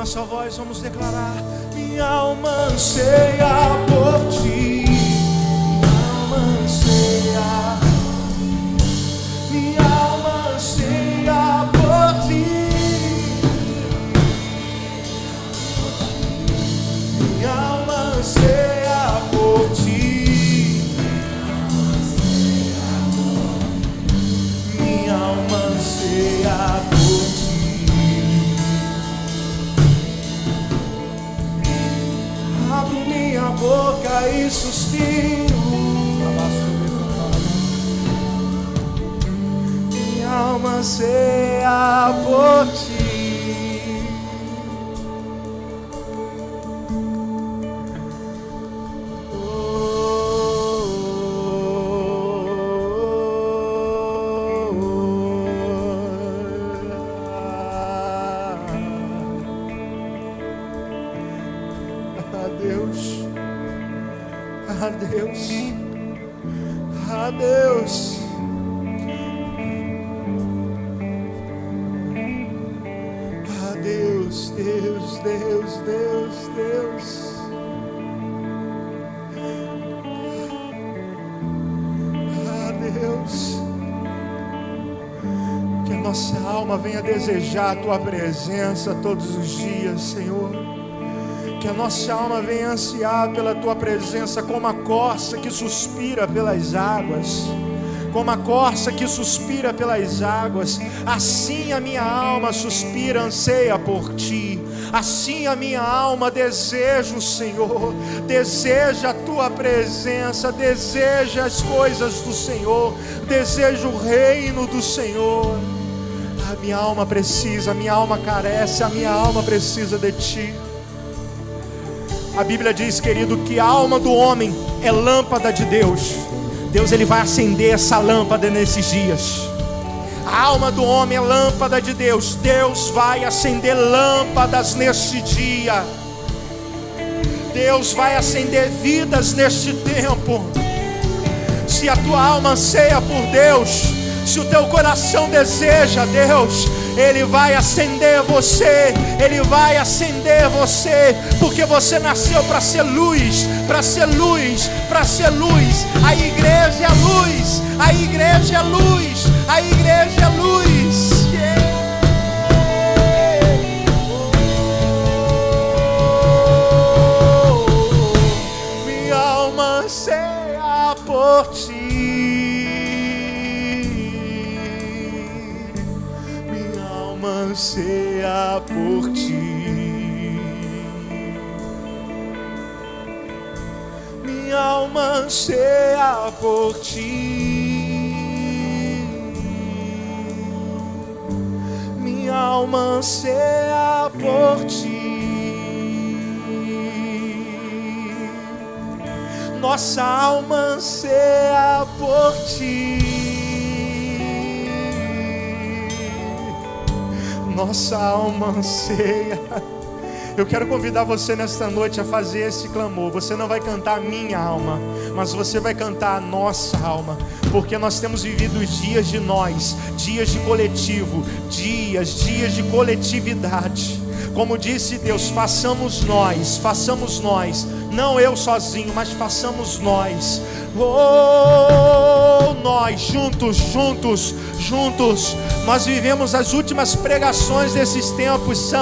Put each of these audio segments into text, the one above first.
uma só voz vamos declarar: minha alma anseia por ti, minha alma anseia, minha alma anseia por ti, minha alma anseia por ti, minha alma anseia por ti. Abro minha boca e suspiro, minha alma anseia por ti. A Deus, a Deus, a Deus, Deus, Deus, Deus, Deus, a Deus, que a nossa alma venha desejar a Tua presença todos os dias, Senhor. Que a nossa alma venha ansiar pela Tua presença como a corça que suspira pelas águas. Como a corça que suspira pelas águas, assim a minha alma suspira, anseia por Ti. Assim a minha alma deseja o Senhor, deseja a Tua presença, deseja as coisas do Senhor, deseja o reino do Senhor. A minha alma precisa, a minha alma carece, a minha alma precisa de Ti. A Bíblia diz, querido, que a alma do homem é lâmpada de Deus. Deus, Ele vai acender essa lâmpada nesses dias. A alma do homem é lâmpada de Deus. Deus vai acender lâmpadas neste dia. Deus vai acender vidas neste tempo. Se a tua alma anseia por Deus, se o teu coração deseja Deus, Ele vai acender você, Ele vai acender você, porque você nasceu para ser luz, para ser luz, para ser luz. A igreja é luz, a igreja é luz, a igreja é luz. Minha alma anseia por Ti. Anseia por Ti, minha alma anseia por Ti, minha alma anseia por Ti, nossa alma anseia por Ti. Nossa alma anseia. Eu quero convidar você nesta noite a fazer esse clamor. Você não vai cantar a minha alma, mas você vai cantar a nossa alma, porque nós temos vivido os dias de nós, dias de coletivo, dias de coletividade. Como disse Deus, façamos nós, não eu sozinho, mas façamos nós. Oh, nós juntos, nós vivemos as últimas pregações desses tempos.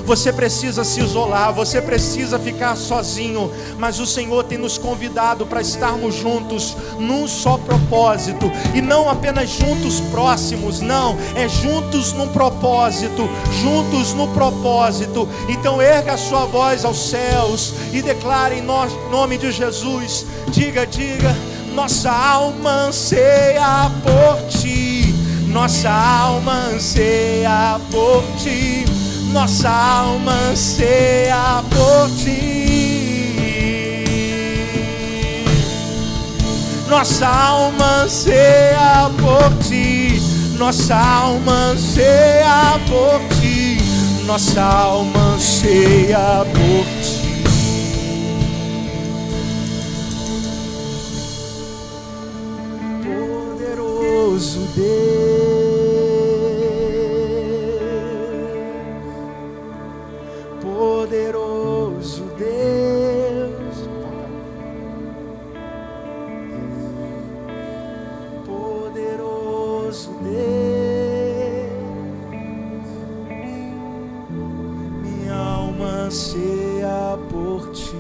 Você precisa se isolar, você precisa ficar sozinho, mas o Senhor tem nos convidado para estarmos juntos num só propósito, e não apenas juntos próximos, não, é juntos num propósito, juntos no propósito. Então erga a sua voz aos céus e declare em nome de Jesus, diga, nossa alma anseia por Ti, nossa alma anseia por Ti, nossa alma anseia por Ti, nossa alma anseia por Ti, nossa alma anseia por Ti, nossa alma anseia por Ti. Deus, poderoso Deus, poderoso Deus, minha alma anseia por ti.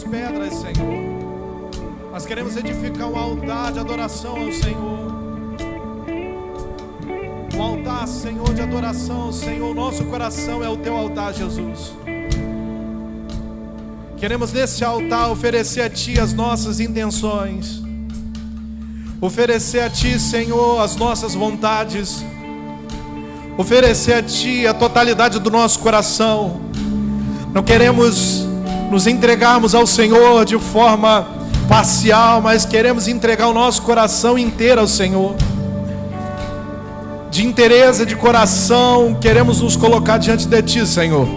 Pedras, Senhor, nós queremos edificar um altar de adoração ao Senhor, um altar, Senhor, de adoração ao Senhor. Nosso coração é o teu altar, Jesus. Queremos nesse altar oferecer a ti as nossas intenções, oferecer a ti, Senhor, as nossas vontades, oferecer a ti a totalidade do nosso coração. Não queremos nos entregarmos ao Senhor de forma parcial, mas queremos entregar o nosso coração inteiro ao Senhor. De inteireza de coração, queremos nos colocar diante de ti, Senhor.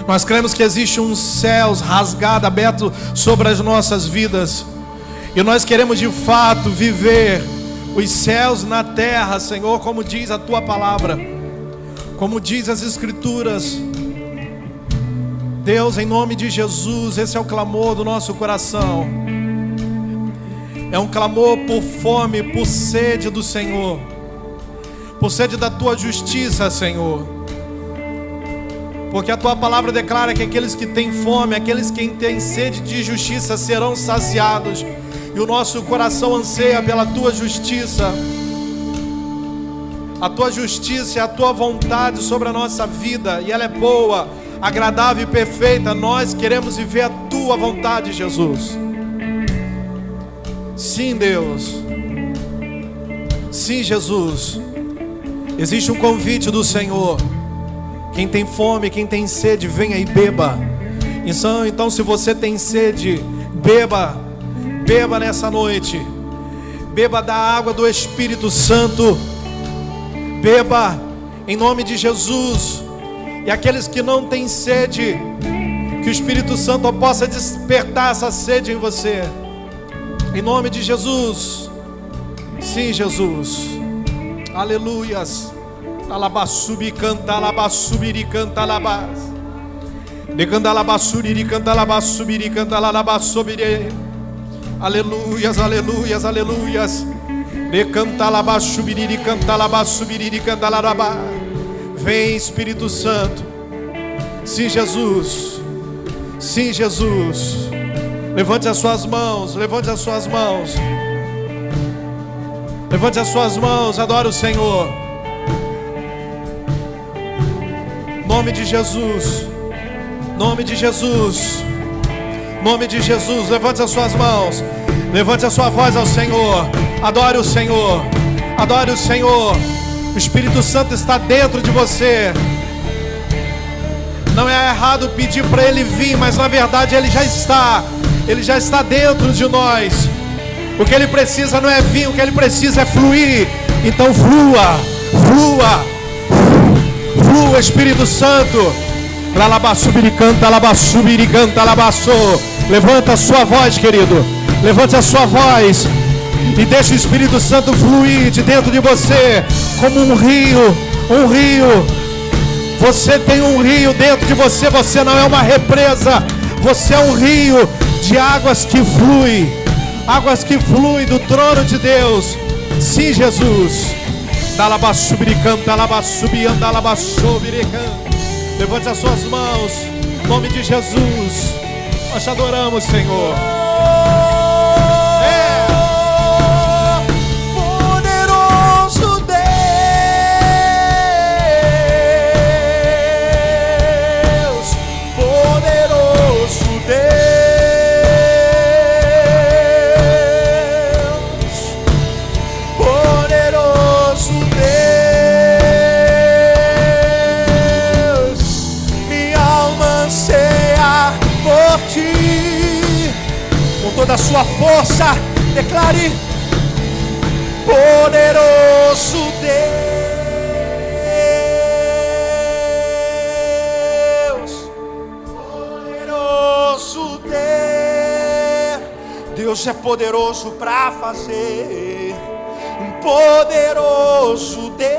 Nós cremos que existe um céu rasgado, aberto sobre as nossas vidas, e nós queremos de fato viver os céus na terra, Senhor, como diz a tua palavra, como diz as Escrituras. Deus, em nome de Jesus, esse é o clamor do nosso coração. É um clamor por fome, por sede do Senhor, por sede da tua justiça, Senhor. Porque a tua palavra declara que aqueles que têm fome, aqueles que têm sede de justiça serão saciados. E o nosso coração anseia pela tua justiça. A tua justiça é a tua vontade sobre a nossa vida, e ela é boa, agradável e perfeita. Nós queremos viver a tua vontade, Jesus. Sim, Deus. Sim, Jesus. Existe um convite do Senhor. Quem tem fome, quem tem sede, venha e beba. Então, se você tem sede, beba. Beba nessa noite. Beba da água do Espírito Santo. Beba em nome de Jesus. E aqueles que não têm sede, que o Espírito Santo possa despertar essa sede em você, em nome de Jesus. Sim, Jesus. Aleluias. Alabassubi canta, alabassubiri canta, alabas. De canta, alabassubiri canta, alabassubiri canta, alabassubiri. Aleluias, aleluias, aleluias. De canta, alabassubiri canta, alabassubiri canta, alabas. Vem, Espírito Santo. Sim, Jesus. Sim, Jesus. Levante as suas mãos. Levante as suas mãos. Levante as suas mãos. Adore o Senhor. Nome de Jesus. Nome de Jesus. Nome de Jesus. Levante as suas mãos. Levante a sua voz ao Senhor. Adore o Senhor. Adore o Senhor. O Espírito Santo está dentro de você. Não é errado pedir para Ele vir, mas na verdade Ele já está. Ele já está dentro de nós. O que Ele precisa não é vir, o que Ele precisa é fluir. Então flua, flua, flua, Espírito Santo. Levanta a sua voz, querido. Levante a sua voz e deixe o Espírito Santo fluir de dentro de você como um rio, um rio. Você tem um rio dentro de você, você não é uma represa, você é um rio de águas que flui do trono de Deus. Sim, Jesus. Levante as suas mãos, em nome de Jesus. Nós te adoramos, Senhor. Poderoso da sua força. Declare: poderoso Deus, poderoso Deus. Deus é poderoso para fazer. Poderoso Deus,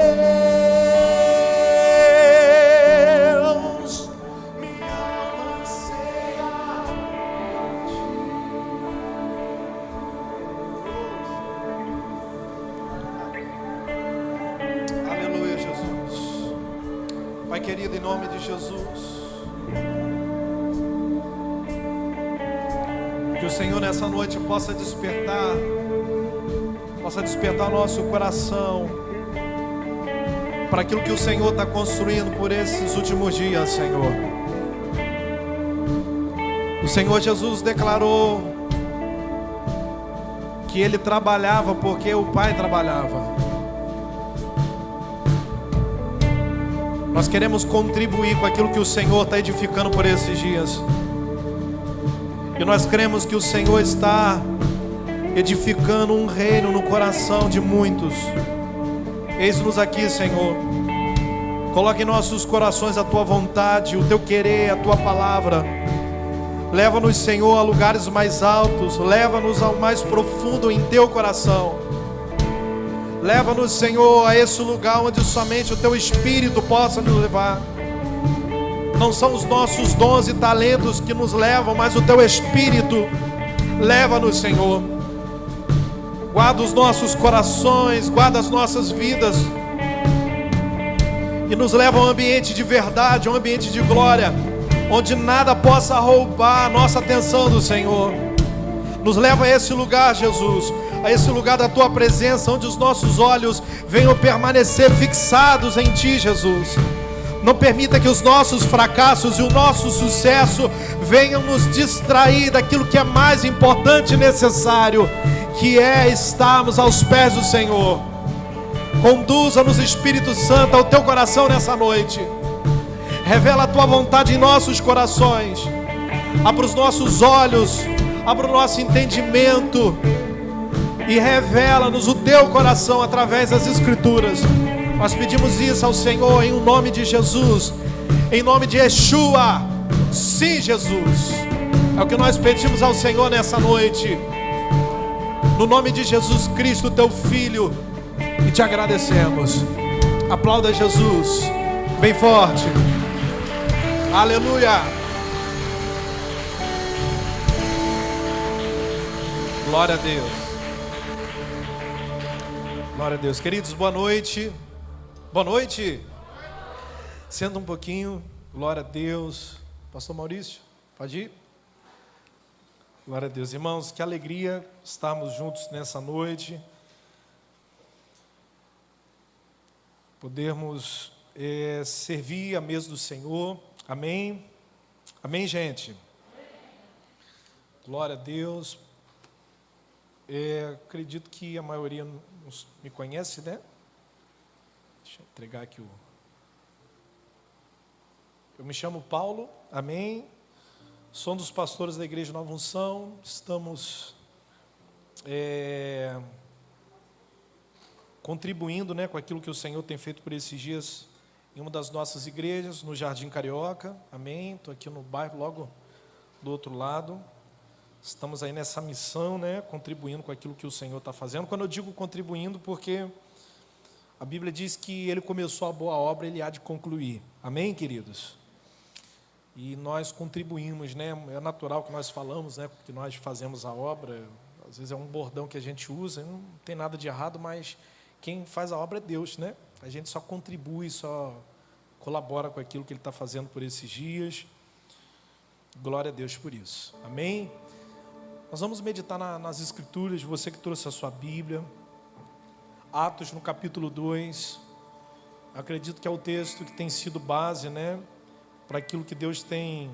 minha alma anseia. Aleluia, Jesus. Pai querido, em nome de Jesus, que o Senhor nessa noite possa despertar nosso coração para aquilo que o Senhor está construindo por esses últimos dias, Senhor. O Senhor Jesus declarou que Ele trabalhava porque o Pai trabalhava. Nós queremos contribuir com aquilo que o Senhor está edificando por esses dias. E nós cremos que o Senhor está edificando um reino no coração de muitos. Eis-nos aqui, Senhor. Coloque em nossos corações a Tua vontade, o Teu querer, a Tua palavra. Leva-nos, Senhor, a lugares mais altos. Leva-nos ao mais profundo em Teu coração. Leva-nos, Senhor, a esse lugar onde somente o Teu Espírito possa nos levar. Não são os nossos dons e talentos que nos levam, mas o Teu Espírito. Leva-nos, Senhor. Guarda os nossos corações, guarda as nossas vidas e nos leva a um ambiente de verdade, a um ambiente de glória, onde nada possa roubar a nossa atenção do Senhor. Nos leva a esse lugar, Jesus, a esse lugar da Tua presença, onde os nossos olhos venham permanecer fixados em Ti, Jesus. Não permita que os nossos fracassos e o nosso sucesso venham nos distrair daquilo que é mais importante e necessário, que é estarmos aos pés do Senhor. Conduza-nos, Espírito Santo, ao Teu coração nessa noite. Revela a Tua vontade em nossos corações. Abra os nossos olhos, abra o nosso entendimento e revela-nos o Teu coração através das Escrituras. Nós pedimos isso ao Senhor em nome de Jesus, em nome de Yeshua. Sim, Jesus, é o que nós pedimos ao Senhor nessa noite, no nome de Jesus Cristo, Teu Filho, e te agradecemos. Aplauda Jesus bem forte. Aleluia. Glória a Deus. Glória a Deus. Queridos, boa noite. Boa noite. Senta um pouquinho. Glória a Deus. Pastor Maurício, pode ir? Glória a Deus. Irmãos, que alegria estarmos juntos nessa noite. Podermos servir a mesa do Senhor. Amém? Amém, gente? Glória a Deus. Acredito que a maioria me conhece, né? Deixa eu entregar aqui Eu me chamo Paulo, amém? Sou um dos pastores da Igreja Nova Unção. Estamos contribuindo, né, com aquilo que o Senhor tem feito por esses dias em uma das nossas igrejas, no Jardim Carioca, amém? Estou aqui no bairro, logo do outro lado. Estamos aí nessa missão, né, contribuindo com aquilo que o Senhor está fazendo. Quando eu digo contribuindo, porque a Bíblia diz que Ele começou a boa obra, Ele há de concluir. Amém, queridos? E nós contribuímos, né? É natural que nós falamos, né, que nós fazemos a obra. Às vezes é um bordão que a gente usa, não tem nada de errado, mas quem faz a obra é Deus, né? A gente só contribui, só colabora com aquilo que Ele está fazendo por esses dias. Glória a Deus por isso. Amém? Nós vamos meditar nas Escrituras, você que trouxe a sua Bíblia. Atos, no capítulo 2. Acredito que é o texto que tem sido base, né, para aquilo que Deus tem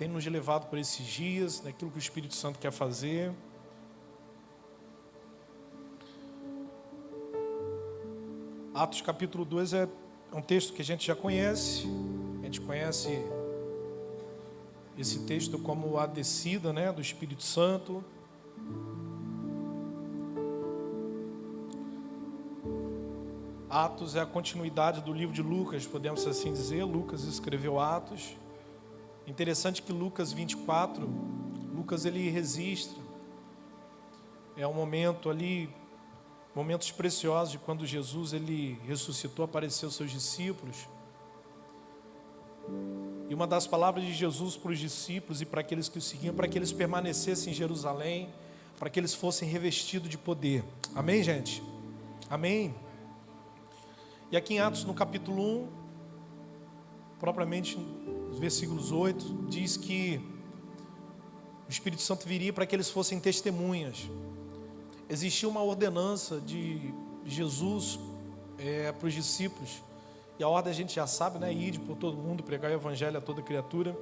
nos levado por esses dias, naquilo que o Espírito Santo quer fazer. Atos capítulo 2 é um texto que a gente já conhece. A gente conhece esse texto como a descida, né, do Espírito Santo. Atos é a continuidade do livro de Lucas, podemos assim dizer. Lucas escreveu Atos. Interessante que Lucas 24, Lucas ele registra. É um momento ali, momentos preciosos de quando Jesus ele ressuscitou, apareceu aos seus discípulos. E uma das palavras de Jesus para os discípulos e para aqueles que o seguiam, para que eles permanecessem em Jerusalém, para que eles fossem revestidos de poder. Amém, gente? Amém? E aqui em Atos, no capítulo 1, propriamente nos versículos 8, diz que o Espírito Santo viria para que eles fossem testemunhas. Existia uma ordenança de Jesus para os discípulos, e a ordem a gente já sabe, né? Ir por todo mundo, pregar o evangelho a toda criatura.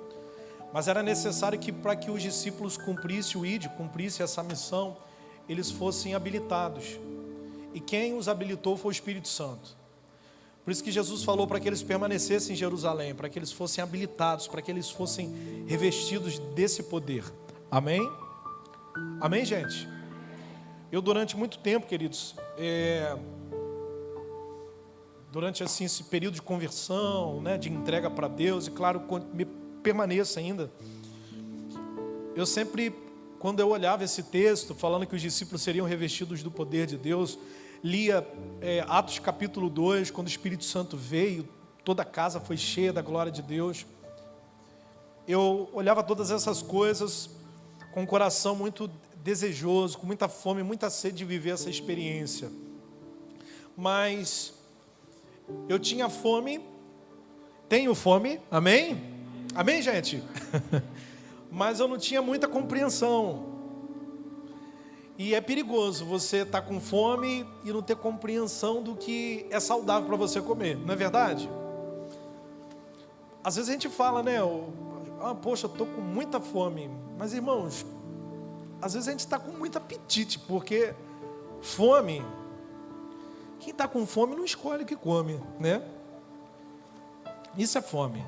Mas era necessário que para que os discípulos cumprissem o ID, cumprissem essa missão, eles fossem habilitados. E quem os habilitou foi o Espírito Santo. Por isso que Jesus falou para que eles permanecessem em Jerusalém, para que eles fossem habilitados, para que eles fossem revestidos desse poder. Amém? Amém, gente? Eu durante muito tempo, queridos, durante assim, esse período de conversão, né, de entrega para Deus, e claro, me permaneço ainda, eu sempre, quando eu olhava esse texto, falando que os discípulos seriam revestidos do poder de Deus, lia Atos capítulo 2, quando o Espírito Santo veio, toda a casa foi cheia da glória de Deus. Eu olhava todas essas coisas com um coração muito desejoso, com muita fome, muita sede de viver essa experiência. Mas eu tinha fome, tenho fome, amém? Amém, gente? Mas eu não tinha muita compreensão. E é perigoso você estar com fome e não ter compreensão do que é saudável para você comer, não é verdade? Às vezes a gente fala, né? Poxa, eu estou com muita fome. Mas, irmãos, às vezes a gente está com muito apetite, porque fome, quem está com fome não escolhe o que come, né? Isso é fome.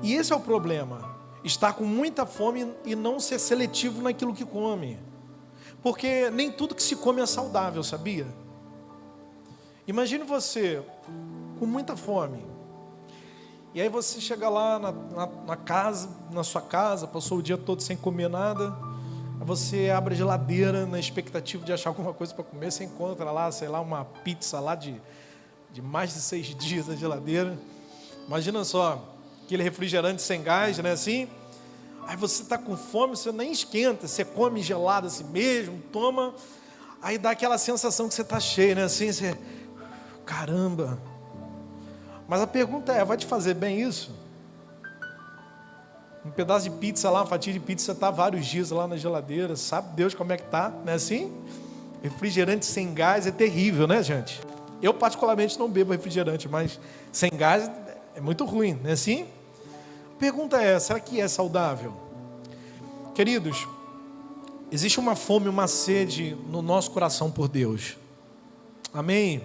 E esse é o problema, estar com muita fome e não ser seletivo naquilo que come. Porque nem tudo que se come é saudável, sabia? Imagine você com muita fome. E aí você chega lá na sua casa, passou o dia todo sem comer nada. Aí você abre a geladeira na expectativa de achar alguma coisa para comer. Você encontra lá, sei lá, uma pizza lá de mais de 6 dias na geladeira. Imagina só, aquele refrigerante sem gás, né, assim? Aí você está com fome, você nem esquenta, você come gelado assim mesmo, toma, aí dá aquela sensação que você está cheio, né? Assim, você, caramba. Mas a pergunta vai te fazer bem isso? Um pedaço de pizza lá, uma fatia de pizza, você está vários dias lá na geladeira, sabe Deus como é que está, não é assim? Refrigerante sem gás é terrível, né, gente? Eu particularmente não bebo refrigerante, mas sem gás é muito ruim, não é assim? A pergunta é, será que é saudável? Queridos, existe uma fome, uma sede no nosso coração por Deus. Amém?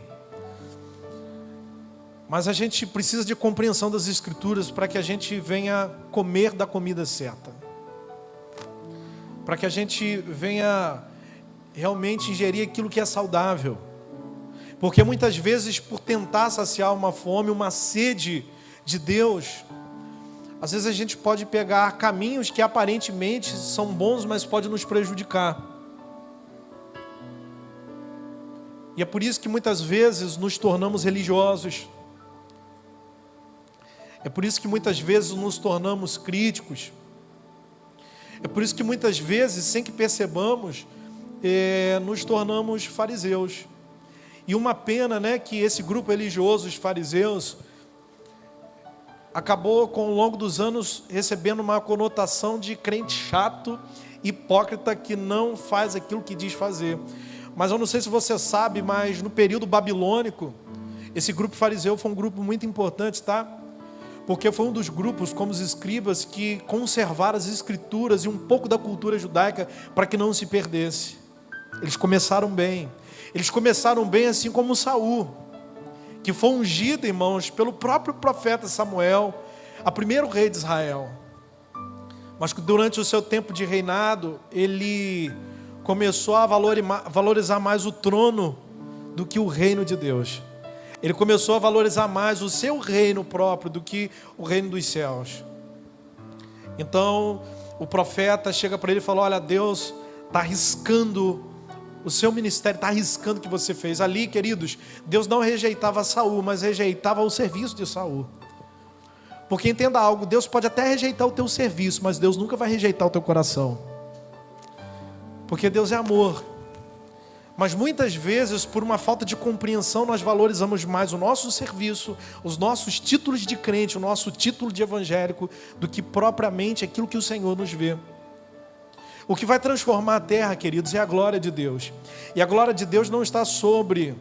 Mas a gente precisa de compreensão das Escrituras para que a gente venha comer da comida certa. Para que a gente venha realmente ingerir aquilo que é saudável. Porque muitas vezes, por tentar saciar uma fome, uma sede de Deus, às vezes a gente pode pegar caminhos que aparentemente são bons, mas pode nos prejudicar. E é por isso que muitas vezes nos tornamos religiosos. É por isso que muitas vezes nos tornamos críticos. É por isso que muitas vezes, sem que percebamos, nos tornamos fariseus. E uma pena, né, que esse grupo religioso, os fariseus, acabou, com o longo dos anos, recebendo uma conotação de crente chato, hipócrita, que não faz aquilo que diz fazer. Mas eu não sei se você sabe, mas no período babilônico, esse grupo fariseu foi um grupo muito importante, tá? Porque foi um dos grupos, como os escribas, que conservaram as escrituras e um pouco da cultura judaica para que não se perdesse. Eles começaram bem. Eles começaram bem assim como Saul, que foi ungido, irmãos, pelo próprio profeta Samuel, a primeiro rei de Israel. mas que durante o seu tempo de reinado, ele começou a valorizar mais o trono do que o reino de Deus. Ele começou a valorizar mais o seu reino próprio do que o reino dos céus. Então, o profeta chega para ele e fala: olha, Deus está arriscando o seu ministério, está arriscando o que você fez. Ali, queridos, Deus não rejeitava Saul, mas rejeitava o serviço de Saul. Porque entenda algo, Deus pode até rejeitar o teu serviço, mas Deus nunca vai rejeitar o teu coração. Porque Deus é amor. Mas muitas vezes, por uma falta de compreensão, nós valorizamos mais o nosso serviço, os nossos títulos de crente, o nosso título de evangélico, do que propriamente aquilo que o Senhor nos vê. O que vai transformar a terra, queridos, é a glória de Deus. E a glória de Deus não está sobre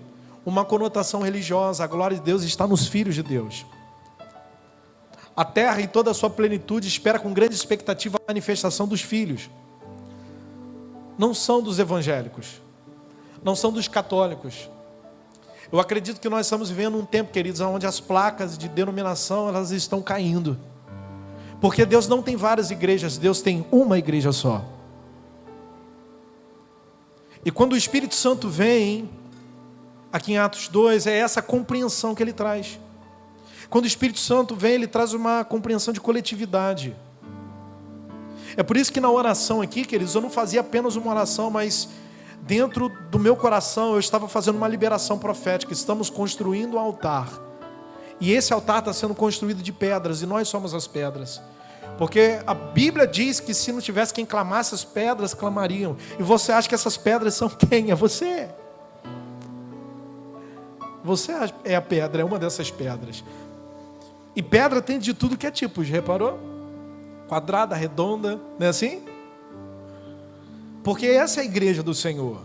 uma conotação religiosa, a glória de Deus está nos filhos de Deus. A terra em toda a sua plenitude espera com grande expectativa a manifestação dos filhos. Não são dos evangélicos, não são dos católicos. Eu acredito que nós estamos vivendo um tempo, queridos, onde as placas de denominação elas estão caindo. Porque Deus não tem várias igrejas, Deus tem uma igreja só. E quando o Espírito Santo vem, aqui em Atos 2, é essa compreensão que ele traz. Quando o Espírito Santo vem, ele traz uma compreensão de coletividade. É por isso que na oração aqui, queridos, eu não fazia apenas uma oração, mas dentro do meu coração eu estava fazendo uma liberação profética. Estamos construindo um altar. E esse altar está sendo construído de pedras, e nós somos as pedras. Porque a Bíblia diz que se não tivesse quem clamasse, as pedras clamariam. E você acha que essas pedras são quem? É você. Você é a pedra, é uma dessas pedras. E pedra tem de tudo que é tipo, já reparou? Quadrada, redonda, não é assim? Porque essa é a igreja do Senhor.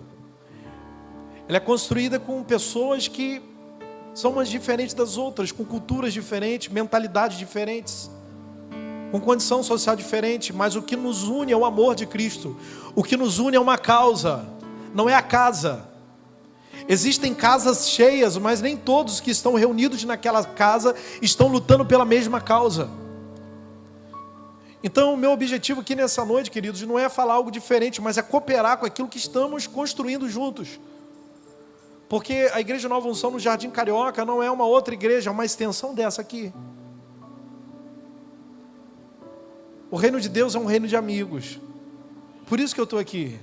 Ela é construída com pessoas que são umas diferentes das outras, com culturas diferentes, mentalidades diferentes, com condição social diferente, mas o que nos une é o amor de Cristo. O que nos une é uma causa, não é a casa. Existem casas cheias, mas nem todos que estão reunidos naquela casa estão lutando pela mesma causa. Então, o meu objetivo aqui nessa noite, queridos, não é falar algo diferente, mas é cooperar com aquilo que estamos construindo juntos. Porque a Igreja Nova Unção no Jardim Carioca não é uma outra igreja, é uma extensão dessa aqui. O reino de Deus é um reino de amigos. Por isso que eu estou aqui.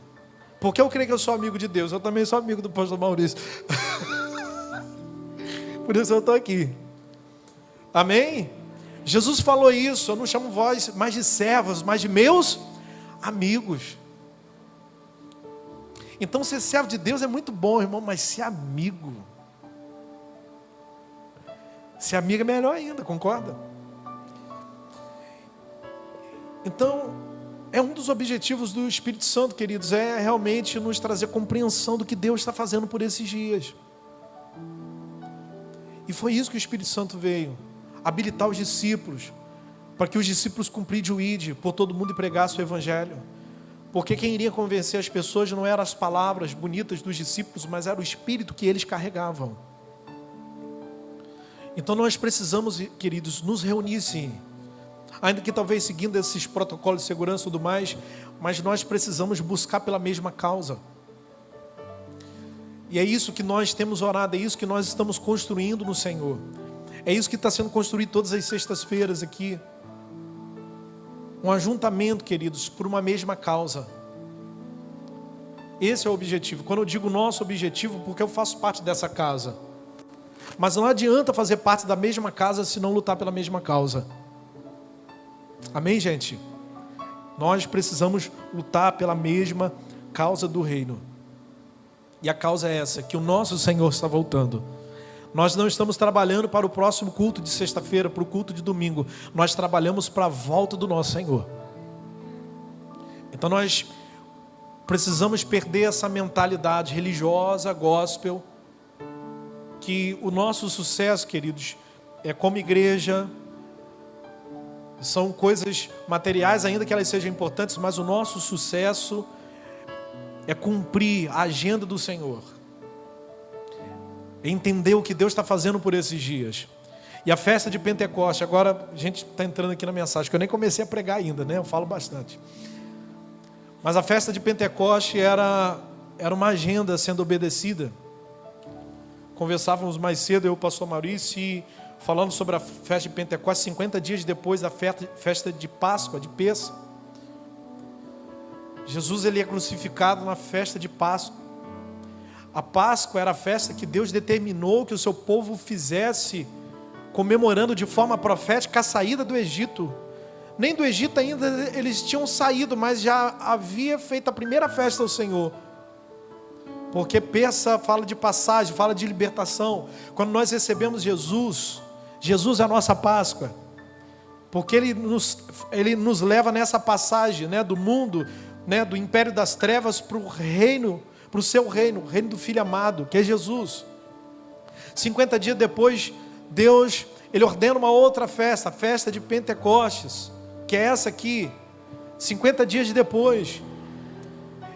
Porque eu creio que eu sou amigo de Deus. Eu também sou amigo do pastor Maurício. Por isso eu estou aqui. Amém? Jesus falou isso. Eu não chamo vós mais de servos, mas de meus amigos. Então ser servo de Deus é muito bom, irmão. Mas ser amigo, ser amigo é melhor ainda, concorda? Então, é um dos objetivos do Espírito Santo, queridos, é realmente nos trazer compreensão do que Deus está fazendo por esses dias. E foi isso que o Espírito Santo veio, habilitar os discípulos, para que os discípulos cumprissem o ide, por todo mundo e pregassem o Evangelho. Porque quem iria convencer as pessoas não eram as palavras bonitas dos discípulos, mas era o Espírito que eles carregavam. Então nós precisamos, queridos, nos reunir sim. Ainda que talvez seguindo esses protocolos de segurança e tudo mais, mas nós precisamos buscar pela mesma causa. E é isso que nós temos orado, é isso que nós estamos construindo no Senhor. É isso que está sendo construído todas as sextas-feiras aqui. Um ajuntamento, queridos, por uma mesma causa. Esse é o objetivo. Quando eu digo nosso objetivo, porque eu faço parte dessa casa. Mas não adianta fazer parte da mesma casa se não lutar pela mesma causa. Amém, gente? Nós precisamos lutar pela mesma causa do reino. E a causa é essa, que o nosso Senhor está voltando. Nós não estamos trabalhando para o próximo culto de sexta-feira, para o culto de domingo. Nós trabalhamos para a volta do nosso Senhor. Então nós precisamos perder essa mentalidade religiosa, gospel, que o nosso sucesso, queridos, é como igreja. São coisas materiais, ainda que elas sejam importantes, mas o nosso sucesso é cumprir a agenda do Senhor. É entender o que Deus está fazendo por esses dias. E a festa de Pentecoste, agora a gente está entrando aqui na mensagem, que eu nem comecei a pregar ainda, né? Eu falo bastante. Mas a festa de Pentecoste era uma agenda sendo obedecida. Conversávamos mais cedo, eu e o pastor Maurício, e falando sobre a festa de Pentecoste, 50 dias depois da festa de Páscoa, de Pêssego. Jesus ele é crucificado na festa de Páscoa. A Páscoa era a festa que Deus determinou que o seu povo fizesse, comemorando de forma profética a saída do Egito. Nem do Egito ainda eles tinham saído, mas já havia feito a primeira festa ao Senhor. Porque Pêssego fala de passagem, fala de libertação. Quando nós recebemos Jesus, Jesus é a nossa Páscoa. Porque Ele nos leva nessa passagem, né, do mundo, né, do império das trevas para o reino, para o seu reino, o reino do Filho amado, que é Jesus. 50 dias depois, Deus, Ele ordena uma outra festa, a festa de Pentecostes, que é essa aqui. 50 dias depois,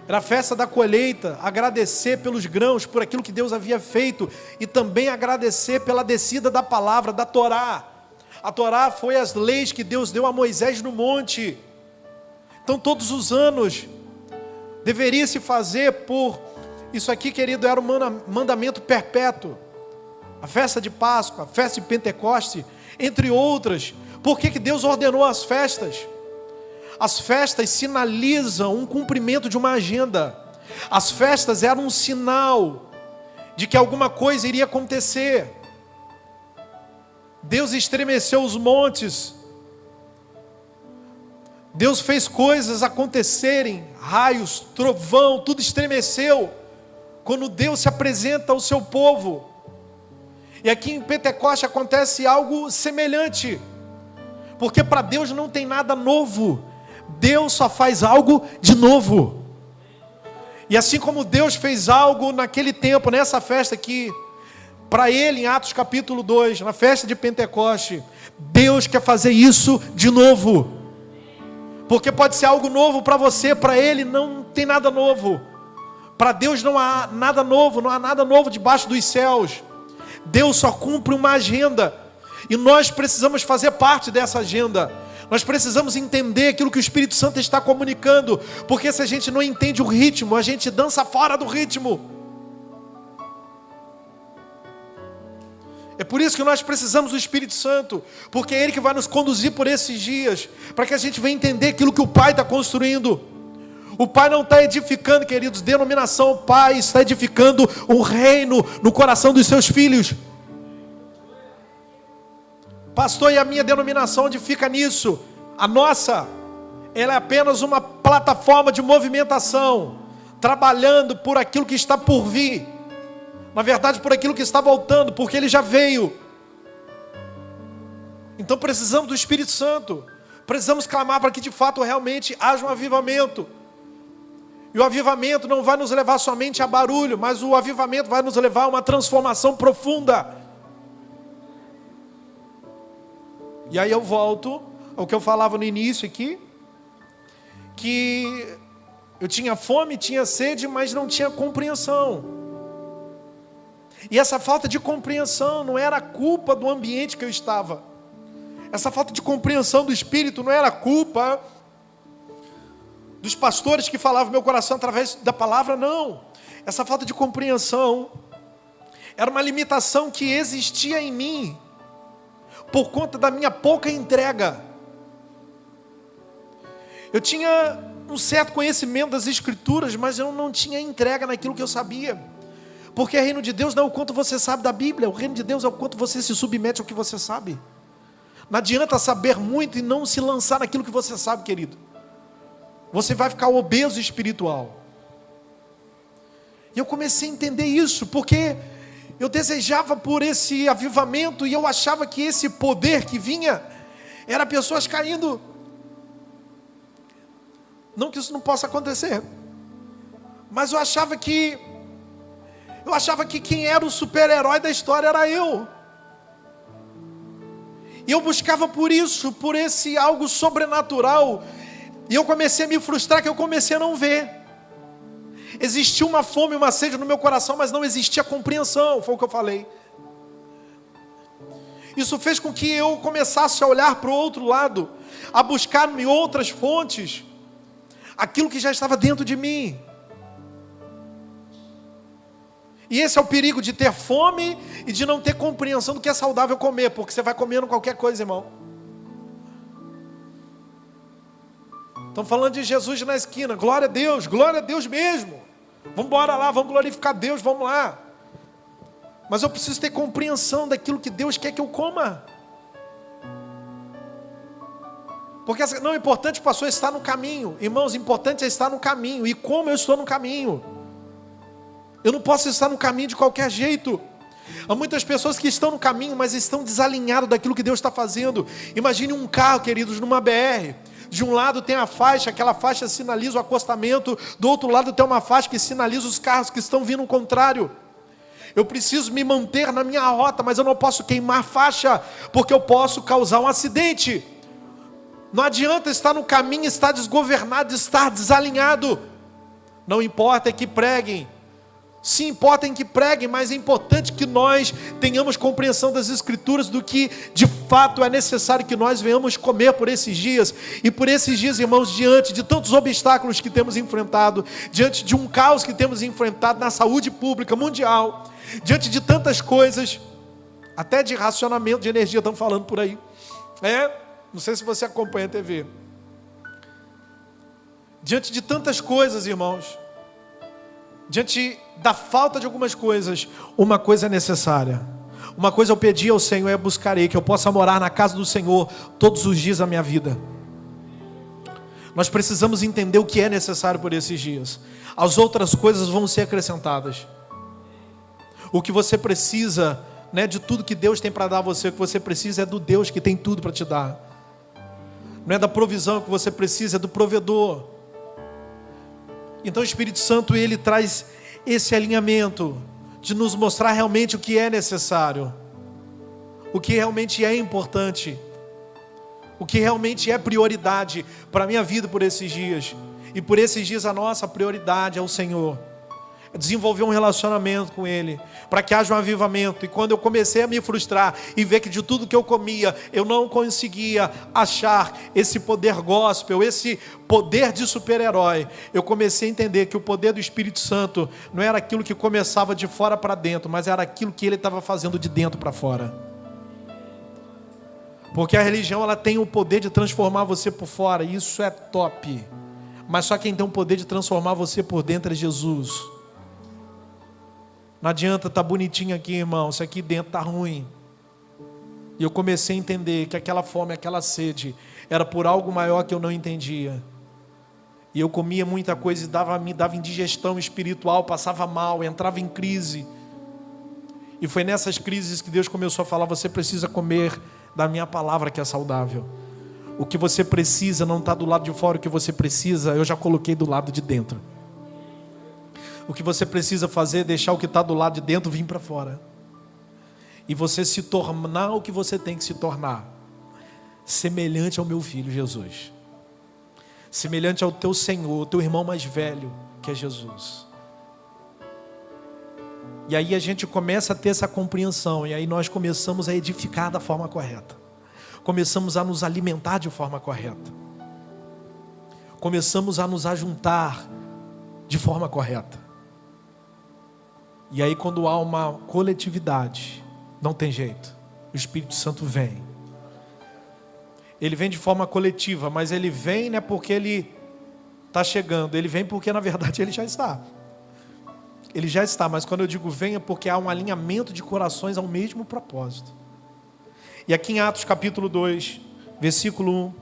era a festa da colheita, agradecer pelos grãos, por aquilo que Deus havia feito, e também agradecer pela descida da palavra, da Torá. A Torá foi as leis que Deus deu a Moisés no monte. Então todos os anos, deveria se fazer por, isso aqui querido, era um mandamento perpétuo. A festa de Páscoa, a festa de Pentecoste, entre outras. Por que Deus ordenou as festas? As festas sinalizam um cumprimento de uma agenda. As festas eram um sinal de que alguma coisa iria acontecer. Deus estremeceu os montes. Deus fez coisas acontecerem, raios, trovão, tudo estremeceu quando Deus se apresenta ao seu povo. E aqui em Pentecoste acontece algo semelhante, porque para Deus não tem nada novo, Deus só faz algo de novo. E assim como Deus fez algo naquele tempo, nessa festa aqui, para Ele em Atos capítulo 2, na festa de Pentecoste, Deus quer fazer isso de novo. Porque pode ser algo novo para você, para Ele não tem nada novo. Para Deus não há nada novo, não há nada novo debaixo dos céus. Deus só cumpre uma agenda, e nós precisamos fazer parte dessa agenda. Nós precisamos entender aquilo que o Espírito Santo está comunicando, porque se a gente não entende o ritmo, a gente dança fora do ritmo. É por isso que nós precisamos do Espírito Santo, porque é Ele que vai nos conduzir por esses dias, para que a gente venha entender aquilo que o Pai está construindo. O Pai não está edificando, queridos, denominação. O Pai está edificando um reino no coração dos seus filhos. Pastor, e a minha denominação onde fica nisso? A nossa, ela é apenas uma plataforma de movimentação, trabalhando por aquilo que está por vir. Na verdade, por aquilo que está voltando, porque Ele já veio. Então precisamos do Espírito Santo. Precisamos clamar para que de fato realmente haja um avivamento. E o avivamento não vai nos levar somente a barulho, mas o avivamento vai nos levar a uma transformação profunda. E aí eu volto ao que eu falava no início aqui, que eu tinha fome, tinha sede, mas não tinha compreensão. E essa falta de compreensão não era culpa do ambiente que eu estava. Essa falta de compreensão do Espírito não era culpa dos pastores que falavam no meu coração através da palavra, não. Essa falta de compreensão era uma limitação que existia em mim, por conta da minha pouca entrega. Eu tinha um certo conhecimento das Escrituras, mas eu não tinha entrega naquilo que eu sabia. Porque o reino de Deus não é o quanto você sabe da Bíblia, o reino de Deus é o quanto você se submete ao que você sabe. Não adianta saber muito e não se lançar naquilo que você sabe, querido. Você vai ficar obeso espiritual. E eu comecei a entender isso, porque eu desejava por esse avivamento, e eu achava que esse poder que vinha, era pessoas caindo. Não que isso não possa acontecer, mas eu achava que quem era o super-herói da história era eu. E eu buscava por isso, por esse algo sobrenatural. E eu comecei a me frustrar, que eu comecei a não ver. Existia uma fome, uma sede no meu coração, mas não existia compreensão, foi o que eu falei. Isso fez com que eu começasse a olhar para o outro lado, a buscar-me outras fontes, aquilo que já estava dentro de mim. E esse é o perigo de ter fome e de não ter compreensão do que é saudável comer, porque você vai comendo qualquer coisa, irmão. Estão falando de Jesus na esquina, glória a Deus mesmo. Vamos embora lá, vamos glorificar Deus, vamos lá. Mas eu preciso ter compreensão daquilo que Deus quer que eu coma. Porque não, o importante, pastor, é estar no caminho. Irmãos, o importante é estar no caminho. E como eu estou no caminho? Eu não posso estar no caminho de qualquer jeito. Há muitas pessoas que estão no caminho, mas estão desalinhadas daquilo que Deus está fazendo. Imagine um carro, queridos, numa BR. De um lado tem a faixa, aquela faixa sinaliza o acostamento. Do outro lado tem uma faixa que sinaliza os carros que estão vindo ao contrário. Eu preciso me manter na minha rota, mas eu não posso queimar faixa, porque eu posso causar um acidente. Não adianta estar no caminho, estar desgovernado, estar desalinhado. Não importa que preguem. Sim, importa em que preguem, mas é importante que nós tenhamos compreensão das Escrituras do que de fato é necessário que nós venhamos comer por esses dias. E por esses dias, irmãos, diante de tantos obstáculos que temos enfrentado, diante de um caos que temos enfrentado na saúde pública mundial, diante de tantas coisas, até de racionamento de energia estão falando por aí. Não sei se você acompanha a TV. Diante de tantas coisas, irmãos, diante da falta de algumas coisas, uma coisa é necessária. Uma coisa eu pedi ao Senhor e buscarei, que eu possa morar na casa do Senhor todos os dias da minha vida. Nós precisamos entender o que é necessário por esses dias. As outras coisas vão ser acrescentadas. O que você precisa, de tudo que Deus tem para dar a você, o que você precisa é do Deus que tem tudo para te dar. Não é da provisão que você precisa, é do provedor. Então o Espírito Santo, ele traz esse alinhamento de nos mostrar realmente o que é necessário, o que realmente é importante, o que realmente é prioridade para a minha vida por esses dias. E por esses dias a nossa prioridade é o Senhor. Desenvolver um relacionamento com Ele, para que haja um avivamento. E quando eu comecei a me frustrar e ver que de tudo que eu comia, eu não conseguia achar esse poder gospel, esse poder de super-herói, eu comecei a entender que o poder do Espírito Santo não era aquilo que começava de fora para dentro, mas era aquilo que Ele estava fazendo de dentro para fora. Porque a religião, ela tem o poder de transformar você por fora, e isso é top. Mas só quem tem o poder de transformar você por dentro é Jesus. Não adianta estar bonitinho aqui, irmão, se aqui dentro está ruim. E eu comecei a entender que aquela fome, aquela sede, era por algo maior que eu não entendia. E eu comia muita coisa e me dava indigestão espiritual, passava mal, entrava em crise. E foi nessas crises que Deus começou a falar: você precisa comer da minha palavra que é saudável. O que você precisa não está do lado de fora, o que você precisa eu já coloquei do lado de dentro. O que você precisa fazer é deixar o que está do lado de dentro vir para fora. E você se tornar o que você tem que se tornar. Semelhante ao meu filho Jesus. Semelhante ao teu Senhor, teu irmão mais velho, que é Jesus. E aí a gente começa a ter essa compreensão. E aí nós começamos a edificar da forma correta. Começamos a nos alimentar de forma correta. Começamos a nos ajuntar de forma correta. E aí quando há uma coletividade, não tem jeito, o Espírito Santo vem. Ele vem de forma coletiva, mas ele vem não é porque ele está chegando, ele vem porque na verdade ele já está. Ele já está, mas quando eu digo vem é porque há um alinhamento de corações ao mesmo propósito. E aqui em Atos capítulo 2, versículo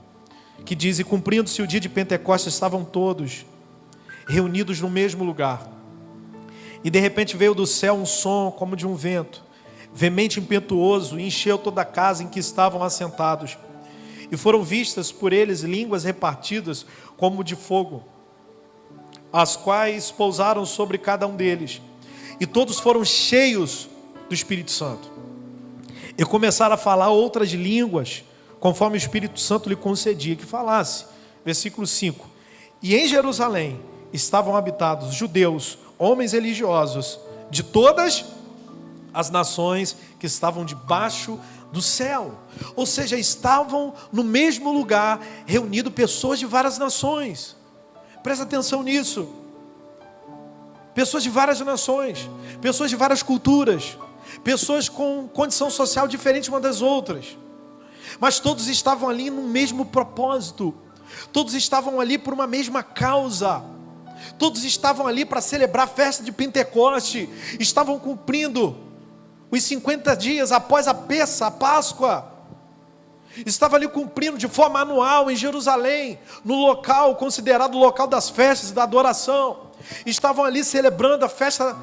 1, que diz: e cumprindo-se o dia de Pentecostes, estavam todos reunidos no mesmo lugar. E de repente veio do céu um som como de um vento, veemente e impetuoso, e encheu toda a casa em que estavam assentados. E foram vistas por eles línguas repartidas como de fogo, as quais pousaram sobre cada um deles. E todos foram cheios do Espírito Santo. E começaram a falar outras línguas, conforme o Espírito Santo lhe concedia que falasse. Versículo 5. E em Jerusalém estavam habitados judeus, homens religiosos, de todas as nações que estavam debaixo do céu. Ou seja, estavam no mesmo lugar, reunido pessoas de várias nações. Presta atenção nisso. Pessoas de várias nações, pessoas de várias culturas, pessoas com condição social diferente uma das outras. Mas todos estavam ali no mesmo propósito. Todos estavam ali por uma mesma causa. Todos estavam ali para celebrar a festa de Pentecoste. Estavam cumprindo os 50 dias após a Pessa, a Páscoa. Estavam ali cumprindo de forma anual em Jerusalém, no local considerado o local das festas e da adoração. Estavam ali celebrando a festa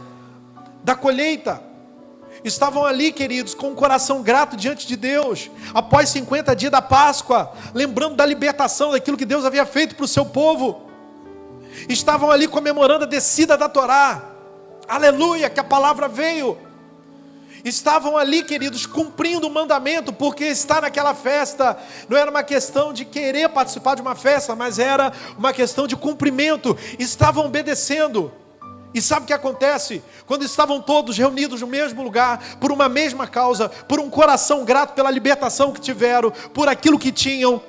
da colheita. Estavam ali, queridos, com um coração grato diante de Deus, após 50 dias da Páscoa, lembrando da libertação, daquilo que Deus havia feito para o seu povo. Estavam ali comemorando a descida da Torá, aleluia, que a palavra veio. Estavam ali, queridos, cumprindo o mandamento, porque estar naquela festa não era uma questão de querer participar de uma festa, mas era uma questão de cumprimento. Estavam obedecendo. E sabe o que acontece? Quando estavam todos reunidos no mesmo lugar, por uma mesma causa, por um coração grato pela libertação que tiveram, por aquilo que tinham,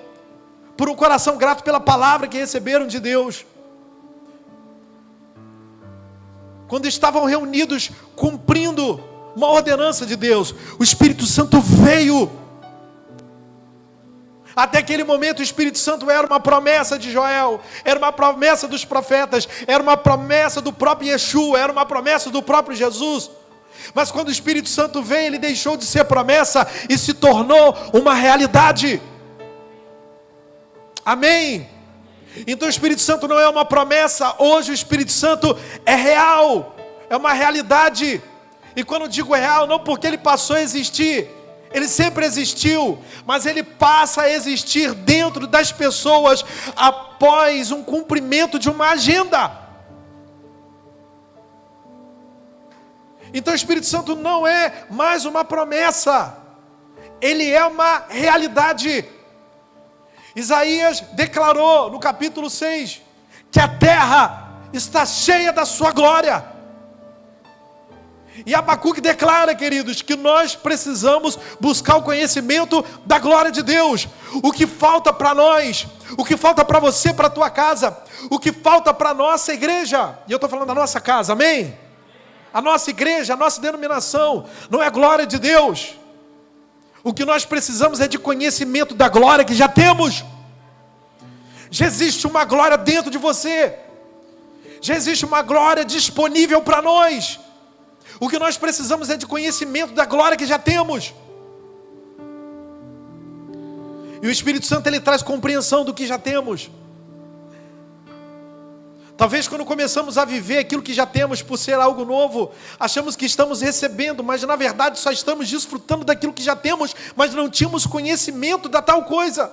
por um coração grato pela palavra que receberam de Deus. Quando estavam reunidos cumprindo uma ordenança de Deus, o Espírito Santo veio. Até aquele momento o Espírito Santo era uma promessa de Joel, era uma promessa dos profetas, era uma promessa do próprio Yeshua, era uma promessa do próprio Jesus. Mas quando o Espírito Santo veio, ele deixou de ser promessa e se tornou uma realidade. Amém? Então o Espírito Santo não é uma promessa, hoje o Espírito Santo é real, é uma realidade. E quando eu digo real, não porque ele passou a existir, ele sempre existiu, mas ele passa a existir dentro das pessoas após um cumprimento de uma agenda. Então o Espírito Santo não é mais uma promessa, ele é uma realidade. Isaías declarou no capítulo 6 que a terra está cheia da sua glória. E Abacuque declara, queridos, que nós precisamos buscar o conhecimento da glória de Deus. O que falta para nós, o que falta para você, para a tua casa, o que falta para a nossa igreja, e eu estou falando da nossa casa, amém? A nossa igreja, a nossa denominação, não é a glória de Deus. O que nós precisamos é de conhecimento da glória que já temos. Já existe uma glória dentro de você, já existe uma glória disponível para nós. O que nós precisamos é de conhecimento da glória que já temos. E o Espírito Santo, ele traz compreensão do que já temos. Talvez quando começamos a viver aquilo que já temos, por ser algo novo, achamos que estamos recebendo, mas na verdade só estamos desfrutando daquilo que já temos, mas não tínhamos conhecimento da tal coisa.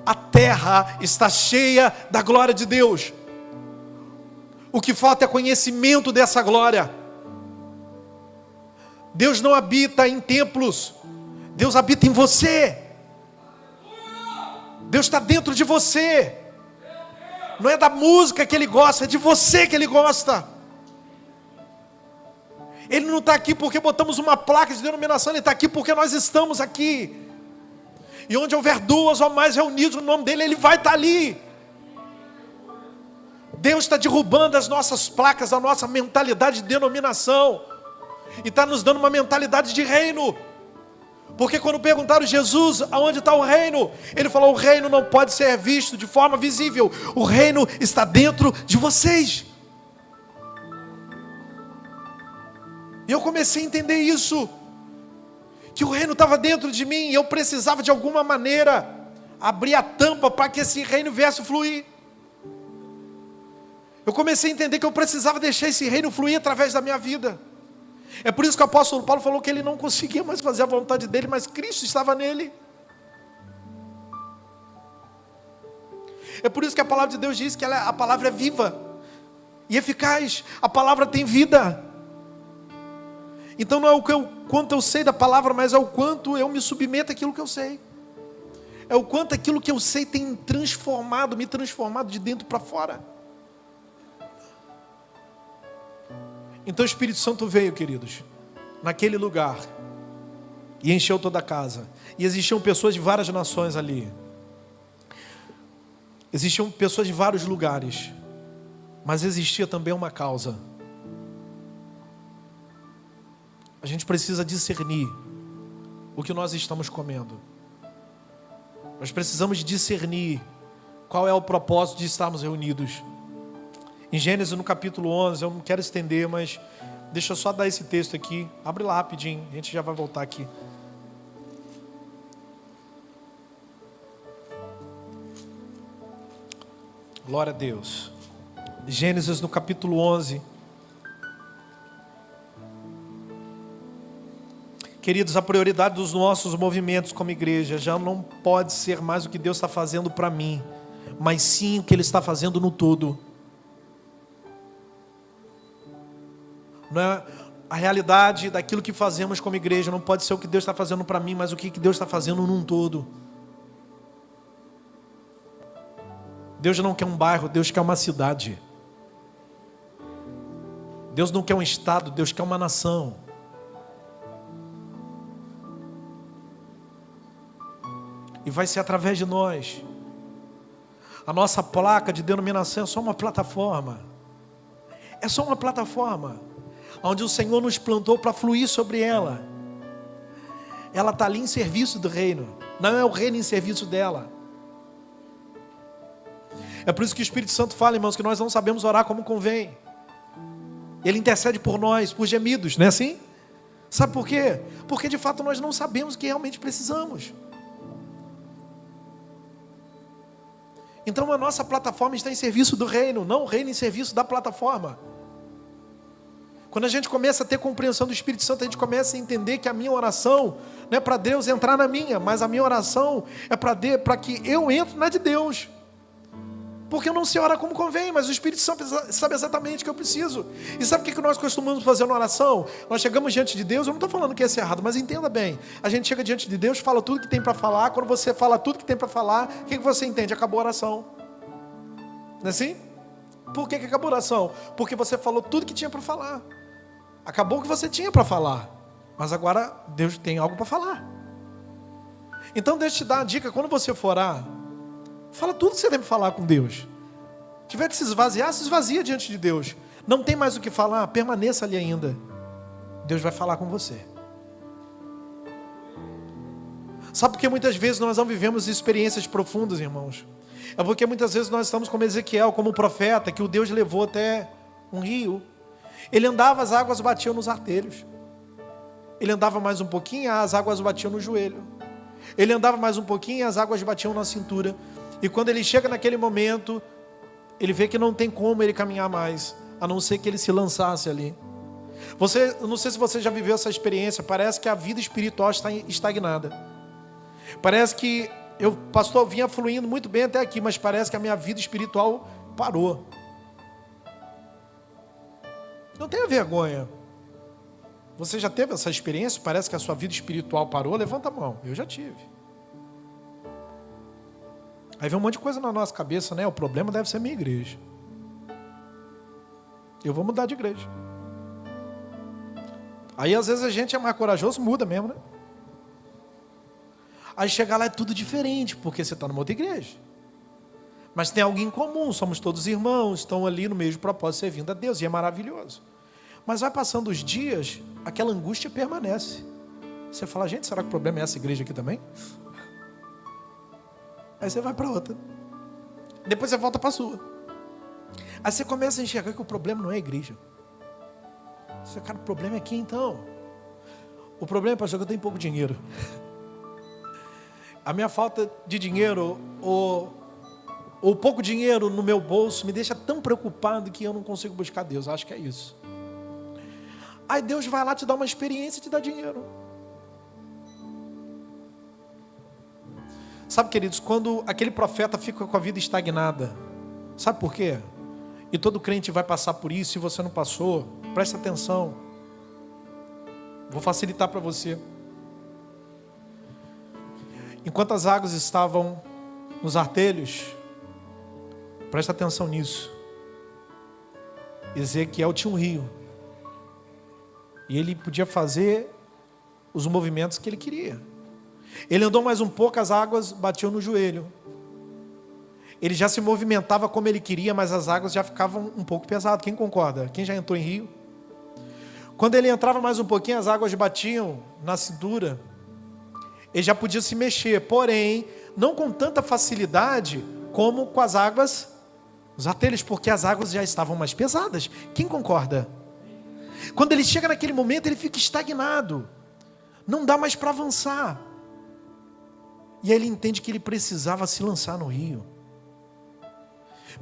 A terra está cheia da glória de Deus. O que falta é conhecimento dessa glória. Deus não habita em templos, Deus habita em você. Deus está dentro de você. Não é da música que Ele gosta, é de você que Ele gosta. Ele não está aqui porque botamos uma placa de denominação, Ele está aqui porque nós estamos aqui. E onde houver duas ou mais reunidos no nome dEle, Ele vai estar ali. Deus está derrubando as nossas placas, a nossa mentalidade de denominação, e está nos dando uma mentalidade de reino. Porque quando perguntaram a Jesus aonde está o reino, Ele falou: o reino não pode ser visto de forma visível, o reino está dentro de vocês. E eu comecei a entender isso, que o reino estava dentro de mim, e eu precisava de alguma maneira abrir a tampa para que esse reino viesse fluir. Eu comecei a entender que eu precisava deixar esse reino fluir através da minha vida. É por isso que o apóstolo Paulo falou que ele não conseguia mais fazer a vontade dele, mas Cristo estava nele. É por isso que a palavra de Deus diz que a palavra é viva e eficaz. A palavra tem vida. Então não é quanto eu sei da palavra, mas é o quanto eu me submeto àquilo que eu sei. É o quanto aquilo que eu sei tem me transformado de dentro para fora. Então o Espírito Santo veio, queridos, naquele lugar, e encheu toda a casa. E existiam pessoas de várias nações ali. Existiam pessoas de vários lugares. Mas existia também uma causa. A gente precisa discernir o que nós estamos comendo. Nós precisamos discernir qual é o propósito de estarmos reunidos. Em Gênesis, no capítulo 11, eu não quero estender, mas deixa eu só dar esse texto aqui. Abre lá rapidinho, a gente já vai voltar aqui. Glória a Deus. Gênesis, no capítulo 11. Queridos, a prioridade dos nossos movimentos como igreja já não pode ser mais o que Deus está fazendo para mim, mas sim o que Ele está fazendo no todo. Não é a realidade daquilo que fazemos como igreja, não pode ser o que Deus está fazendo para mim, mas o que Deus está fazendo num todo. Deus não quer um bairro, Deus quer uma cidade. Deus não quer um estado, Deus quer uma nação. E vai ser através de nós. A nossa placa de denominação é só uma plataforma. É só uma plataforma onde o Senhor nos plantou para fluir sobre ela. Ela está ali em serviço do reino. Não é o reino em serviço dela. É por isso que o Espírito Santo fala, irmãos, que nós não sabemos orar como convém. Ele intercede por nós, por gemidos, não é assim? Sabe por quê? Porque de fato nós não sabemos o que realmente precisamos. Então a nossa plataforma está em serviço do reino, não o reino em serviço da plataforma. Quando a gente começa a ter compreensão do Espírito Santo, a gente começa a entender que a minha oração não é para Deus entrar na minha, mas a minha oração é para que eu entre na de Deus. Porque eu não sei orar como convém, mas o Espírito Santo sabe exatamente o que eu preciso. E sabe o que nós costumamos fazer na oração? Nós chegamos diante de Deus, eu não estou falando que isso é errado, mas entenda bem. A gente chega diante de Deus, fala tudo que tem para falar. Quando você fala tudo que tem para falar, o que você entende? Acabou a oração. Não é assim? Por que acabou a oração? Porque você falou tudo que tinha para falar. Acabou o que você tinha para falar. Mas agora Deus tem algo para falar. Então deixa eu te dar uma dica. Quando você for orar, fala tudo que você tem para falar com Deus. Se tiver que se esvaziar, se esvazia diante de Deus. Não tem mais o que falar, permaneça ali ainda. Deus vai falar com você. Sabe por que muitas vezes nós não vivemos experiências profundas, irmãos? É porque muitas vezes nós estamos como Ezequiel, como profeta, que o Deus levou até um rio. Ele andava, as águas batiam nos artelhos. Ele andava mais um pouquinho, as águas batiam no joelho. Ele andava mais um pouquinho, as águas batiam na cintura. E quando ele chega naquele momento, ele vê que não tem como ele caminhar mais, a não ser que ele se lançasse ali. Eu não sei se você já viveu essa experiência, parece que a vida espiritual está estagnada. Parece que pastor, vinha fluindo muito bem até aqui, mas parece que a minha vida espiritual parou. Não tenha vergonha. Você já teve essa experiência? Parece que a sua vida espiritual parou? Levanta a mão. Eu já tive. Aí vem um monte de coisa na nossa cabeça, né? O problema deve ser a minha igreja. Eu vou mudar de igreja. Aí às vezes a gente é mais corajoso, muda mesmo, né? Aí chegar lá é tudo diferente, porque você está numa outra igreja. Mas tem algo em comum, somos todos irmãos, estão ali no mesmo propósito, servindo a Deus, e é maravilhoso. Mas vai passando os dias, aquela angústia permanece. Você fala, gente, será que o problema é essa igreja aqui também? Aí você vai para outra. Depois você volta para a sua. Aí você começa a enxergar que o problema não é a igreja. Você, cara, o problema é aqui então. O problema, pastor, é que eu tenho pouco dinheiro. A minha falta de dinheiro, ou pouco dinheiro no meu bolso, me deixa tão preocupado que eu não consigo buscar Deus. Acho que é isso. Aí Deus vai lá te dar uma experiência e te dá dinheiro. Sabe, queridos, quando aquele profeta fica com a vida estagnada, sabe por quê? E todo crente vai passar por isso. Se você não passou, presta atenção. Vou facilitar para você. Enquanto as águas estavam nos artelhos, presta atenção nisso. Ezequiel tinha um rio. E ele podia fazer os movimentos que ele queria. Ele andou mais um pouco, as águas batiam no joelho. Ele já se movimentava como ele queria, mas as águas já ficavam um pouco pesadas. Quem concorda? Quem já entrou em rio? Quando ele entrava mais um pouquinho, as águas batiam na cintura. Ele já podia se mexer, porém, não com tanta facilidade como com as águas nos atelhos, porque as águas já estavam mais pesadas. Quem concorda? Quando ele chega naquele momento, ele fica estagnado. Não dá mais para avançar. E aí ele entende que ele precisava se lançar no rio.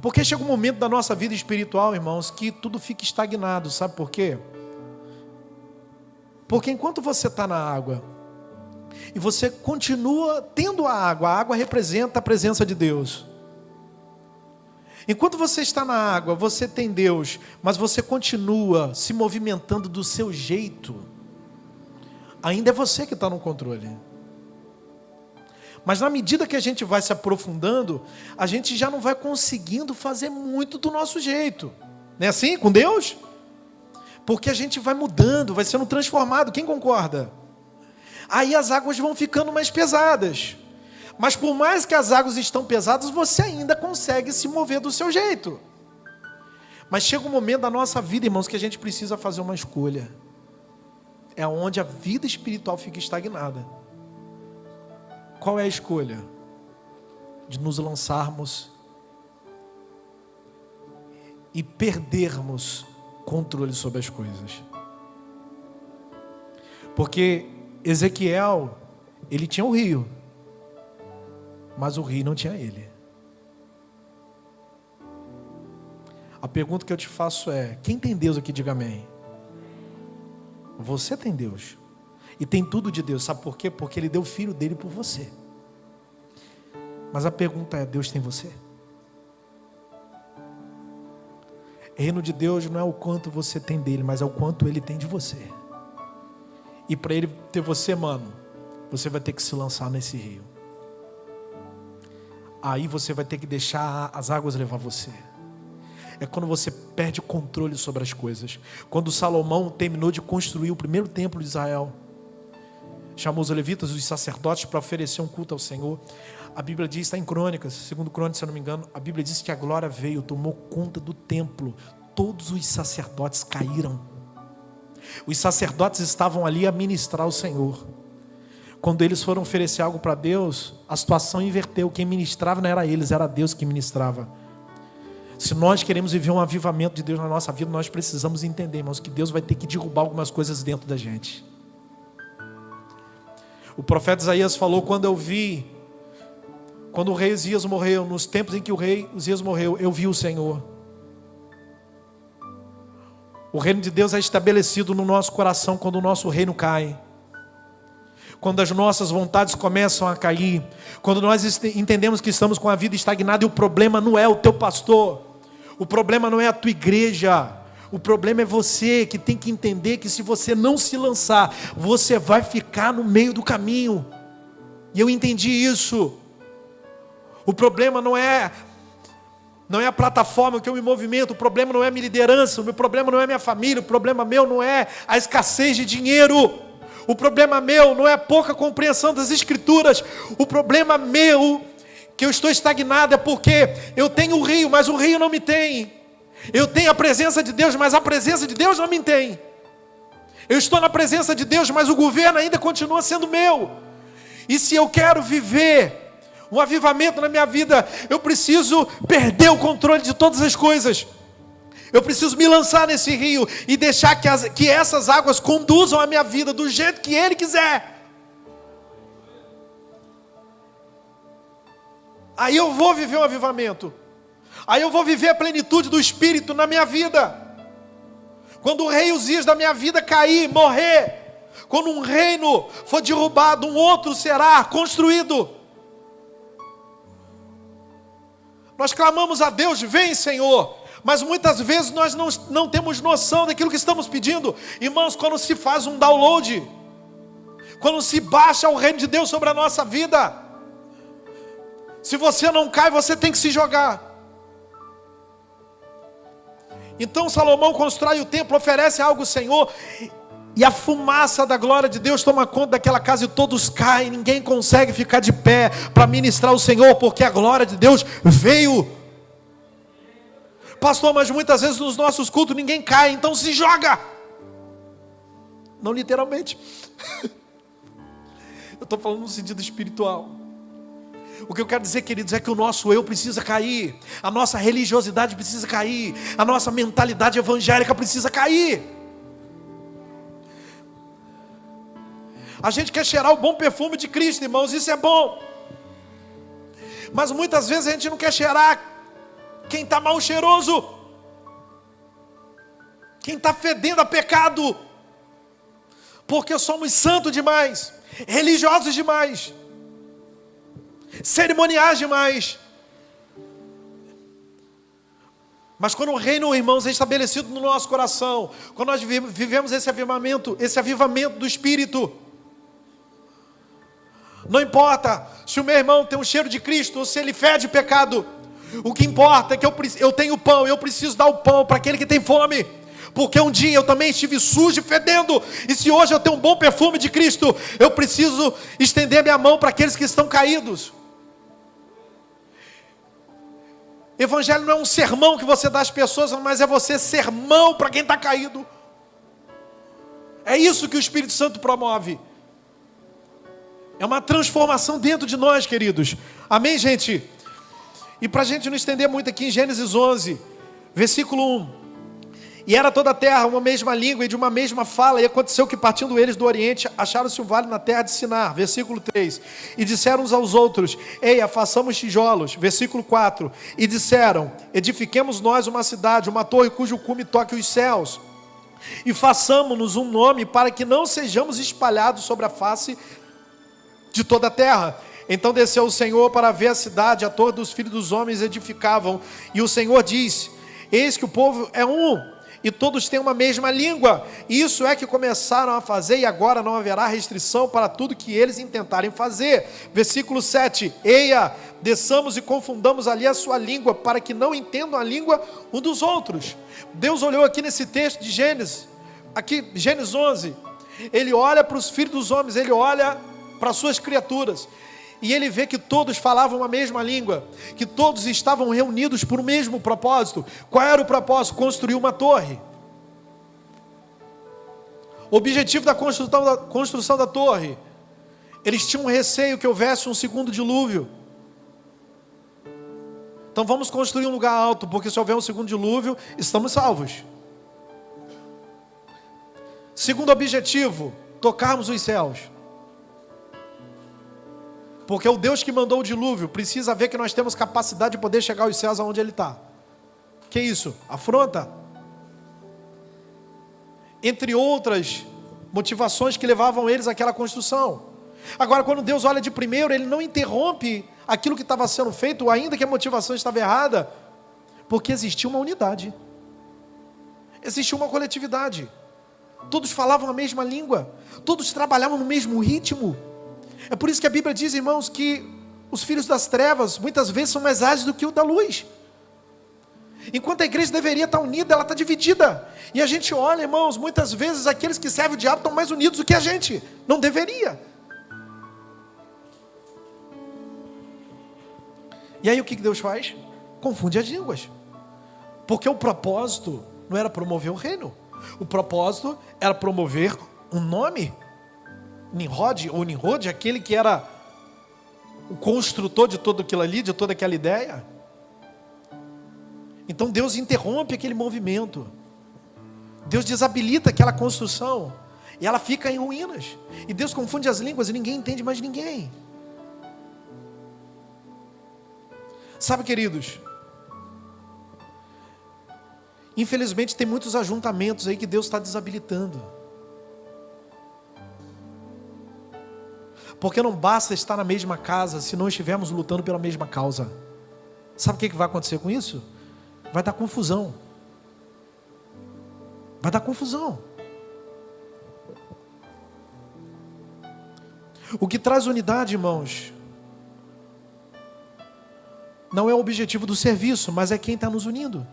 Porque chega um momento da nossa vida espiritual, irmãos, que tudo fica estagnado. Sabe por quê? Porque enquanto você está na água, e você continua tendo a água representa a presença de Deus. Enquanto você está na água, você tem Deus, mas você continua se movimentando do seu jeito, ainda é você que está no controle. Mas na medida que a gente vai se aprofundando, a gente já não vai conseguindo fazer muito do nosso jeito. Não é assim com Deus? Porque a gente vai mudando, vai sendo transformado. Quem concorda? Aí as águas vão ficando mais pesadas. Mas por mais que as águas estão pesadas, você ainda consegue se mover do seu jeito. Mas chega um momento da nossa vida, irmãos, que a gente precisa fazer uma escolha. É onde a vida espiritual fica estagnada. Qual é a escolha? De nos lançarmos e perdermos controle sobre as coisas. Porque Ezequiel, ele tinha o rio, mas o rio não tinha ele. A pergunta que eu te faço é: quem tem Deus aqui? Diga amém. Você tem Deus. E tem tudo de Deus. Sabe por quê? Porque Ele deu o Filho dele por você. Mas a pergunta é: Deus tem você? Reino de Deus não é o quanto você tem dele, mas é o quanto Ele tem de você. E para Ele ter você, mano, você vai ter que se lançar nesse rio. Aí você vai ter que deixar as águas levar você. É quando você perde o controle sobre as coisas. Quando Salomão terminou de construir o primeiro templo de Israel, chamou os levitas, os sacerdotes, para oferecer um culto ao Senhor. A Bíblia diz, está em Crônicas, segundo Crônicas, se eu não me engano, a Bíblia diz que a glória veio, tomou conta do templo. Todos os sacerdotes caíram. Os sacerdotes estavam ali a ministrar ao Senhor. Quando eles foram oferecer algo para Deus, a situação inverteu. Quem ministrava não era eles, era Deus que ministrava. Se nós queremos viver um avivamento de Deus na nossa vida, nós precisamos entender, irmãos, que Deus vai ter que derrubar algumas coisas dentro da gente. O profeta Isaías falou: quando o rei Uzias morreu, nos tempos em que o rei Uzias morreu, eu vi o Senhor. O reino de Deus é estabelecido no nosso coração quando o nosso reino cai. Quando as nossas vontades começam a cair. Quando nós entendemos que estamos com a vida estagnada e o problema não é o teu pastor. O problema não é a tua igreja. O problema é você, que tem que entender que se você não se lançar, você vai ficar no meio do caminho. E eu entendi isso. O problema não é a plataforma que eu me movimento, o problema não é a minha liderança, o meu problema não é a minha família, o problema meu não é a escassez de dinheiro, o problema meu não é a pouca compreensão das escrituras, o problema meu, que eu estou estagnado, é porque eu tenho o rio, mas o rio não me tem. Eu tenho a presença de Deus, mas a presença de Deus não me tem. Eu estou na presença de Deus, mas o governo ainda continua sendo meu. E se eu quero viver um avivamento na minha vida, eu preciso perder o controle de todas as coisas. Eu preciso me lançar nesse rio e deixar que essas águas conduzam a minha vida do jeito que Ele quiser. Aí eu vou viver um avivamento. Aí eu vou viver a plenitude do Espírito na minha vida. Quando o rei Uzias da minha vida cair, morrer, quando um reino for derrubado, um outro será construído. Nós clamamos a Deus: vem, Senhor. Mas muitas vezes nós não temos noção daquilo que estamos pedindo. Irmãos, quando se faz um download, quando se baixa o reino de Deus sobre a nossa vida, se você não cai, você tem que se jogar. Então Salomão constrói o templo, oferece algo ao Senhor. E a fumaça da glória de Deus toma conta daquela casa e todos caem. Ninguém consegue ficar de pé para ministrar o Senhor, porque a glória de Deus veio. Pastor, mas muitas vezes nos nossos cultos ninguém cai, então se joga. Não literalmente. Eu estou falando no sentido espiritual. O que eu quero dizer, queridos, é que o nosso eu precisa cair. A nossa religiosidade precisa cair. A nossa mentalidade evangélica precisa cair. A gente quer cheirar o bom perfume de Cristo, irmãos, isso é bom. Mas muitas vezes a gente não quer cheirar quem está mal cheiroso, quem está fedendo a pecado, porque somos santos demais, religiosos demais, cerimoniais demais. Mas quando o reino, irmãos, é estabelecido no nosso coração, quando nós vivemos esse avivamento do Espírito, não importa se o meu irmão tem um cheiro de Cristo ou se ele fede pecado, o que importa é que eu tenho pão, eu preciso dar o pão para aquele que tem fome, porque um dia eu também estive sujo e fedendo, e se hoje eu tenho um bom perfume de Cristo, eu preciso estender minha mão para aqueles que estão caídos. Evangelho não é um sermão que você dá às pessoas, mas é você sermão para quem está caído. É isso que o Espírito Santo promove. É uma transformação dentro de nós, queridos. Amém, gente? E para a gente não estender muito aqui, em Gênesis 11, versículo 1. E era toda a terra uma mesma língua e de uma mesma fala, e aconteceu que partindo eles do Oriente, acharam-se um vale na terra de Sinar, versículo 3. E disseram uns aos outros: eia, façamos tijolos, versículo 4. E disseram: edifiquemos nós uma cidade, uma torre cujo cume toque os céus, e façamo-nos um nome para que não sejamos espalhados sobre a face de toda a terra. Então desceu o Senhor para ver a cidade, a torre dos filhos dos homens edificavam. E o Senhor disse: eis que o povo é um, e todos têm uma mesma língua. Isso é que começaram a fazer, e agora não haverá restrição para tudo que eles intentarem fazer. Versículo 7. Eia, desçamos e confundamos ali a sua língua, para que não entendam a língua um dos outros. Deus olhou aqui nesse texto de Gênesis, aqui Gênesis 11, Ele olha para os filhos dos homens, Ele olha para as suas criaturas, e Ele vê que todos falavam a mesma língua, que todos estavam reunidos por um mesmo propósito. Qual era o propósito? Construir uma torre. O objetivo da construção da torre, eles tinham receio que houvesse um segundo dilúvio. Então vamos construir um lugar alto, porque se houver um segundo dilúvio, estamos salvos. Segundo objetivo, tocarmos os céus. Porque o Deus que mandou o dilúvio precisa ver que nós temos capacidade de poder chegar aos céus aonde Ele está. Que isso? Afronta. Entre outras motivações que levavam eles àquela construção. Agora, quando Deus olha de primeiro, Ele não interrompe aquilo que estava sendo feito, ainda que a motivação estava errada, porque existia uma unidade. Existia uma coletividade. Todos falavam a mesma língua. Todos trabalhavam no mesmo ritmo. É por isso que a Bíblia diz, irmãos, que os filhos das trevas muitas vezes são mais ágeis do que o da luz. Enquanto a igreja deveria estar unida, ela está dividida. E a gente olha, irmãos, muitas vezes aqueles que servem o diabo estão mais unidos do que a gente. Não deveria. E aí o que Deus faz? Confunde as línguas. Porque o propósito não era promover o reino. O propósito era promover um nome. Nimrod, aquele que era o construtor de tudo aquilo ali, de toda aquela ideia. Então Deus interrompe aquele movimento. Deus desabilita aquela construção. E ela fica em ruínas. E Deus confunde as línguas e ninguém entende mais ninguém. Sabe, queridos, infelizmente tem muitos ajuntamentos aí que Deus está desabilitando. Porque não basta estar na mesma casa se não estivermos lutando pela mesma causa. Sabe o que vai acontecer com isso? Vai dar confusão. Vai dar confusão. O que traz unidade, irmãos, não é o objetivo do serviço, mas é quem está nos unindo.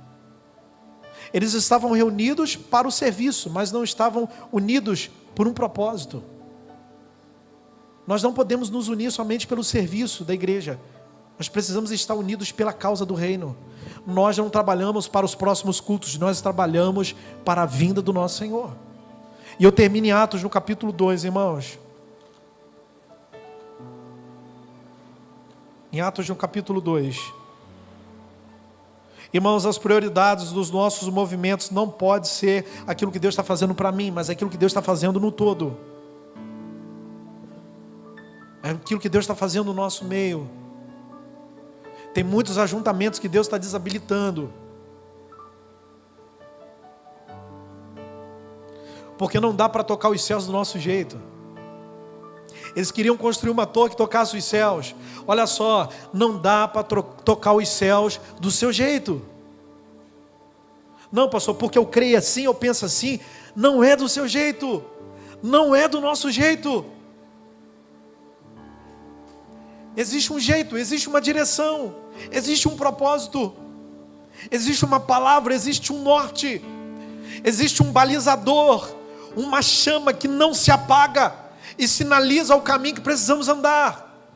Eles estavam reunidos para o serviço, mas não estavam unidos por um propósito. Nós não podemos nos unir somente pelo serviço da igreja. Nós precisamos estar unidos pela causa do reino. Nós não trabalhamos para os próximos cultos, nós trabalhamos para a vinda do nosso Senhor. E eu termino em Atos no capítulo 2, irmãos. Em Atos no capítulo 2. Irmãos, as prioridades dos nossos movimentos não pode ser aquilo que Deus está fazendo para mim, mas aquilo que Deus está fazendo no todo. É aquilo que Deus está fazendo no nosso meio. Tem muitos ajuntamentos que Deus está desabilitando. Porque não dá para tocar os céus do nosso jeito. Eles queriam construir uma torre que tocasse os céus. Olha só, não dá para tocar os céus do seu jeito. Não, pastor, porque eu creio assim, eu penso assim. Não é do seu jeito. Não é do nosso jeito. Existe um jeito, existe uma direção, existe um propósito, existe uma palavra, existe um norte, existe um balizador, uma chama que não se apaga e sinaliza o caminho que precisamos andar.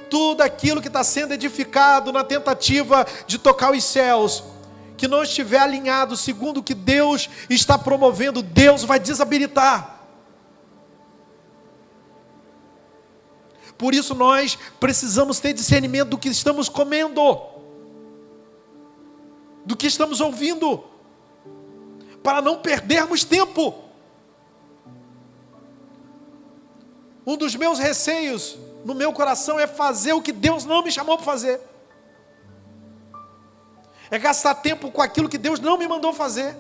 Tudo aquilo que está sendo edificado na tentativa de tocar os céus, que não estiver alinhado segundo o que Deus está promovendo, Deus vai desabilitar. Por isso nós precisamos ter discernimento do que estamos comendo, do que estamos ouvindo, para não perdermos tempo. Um dos meus receios no meu coração é fazer o que Deus não me chamou para fazer. É gastar tempo com aquilo que Deus não me mandou fazer.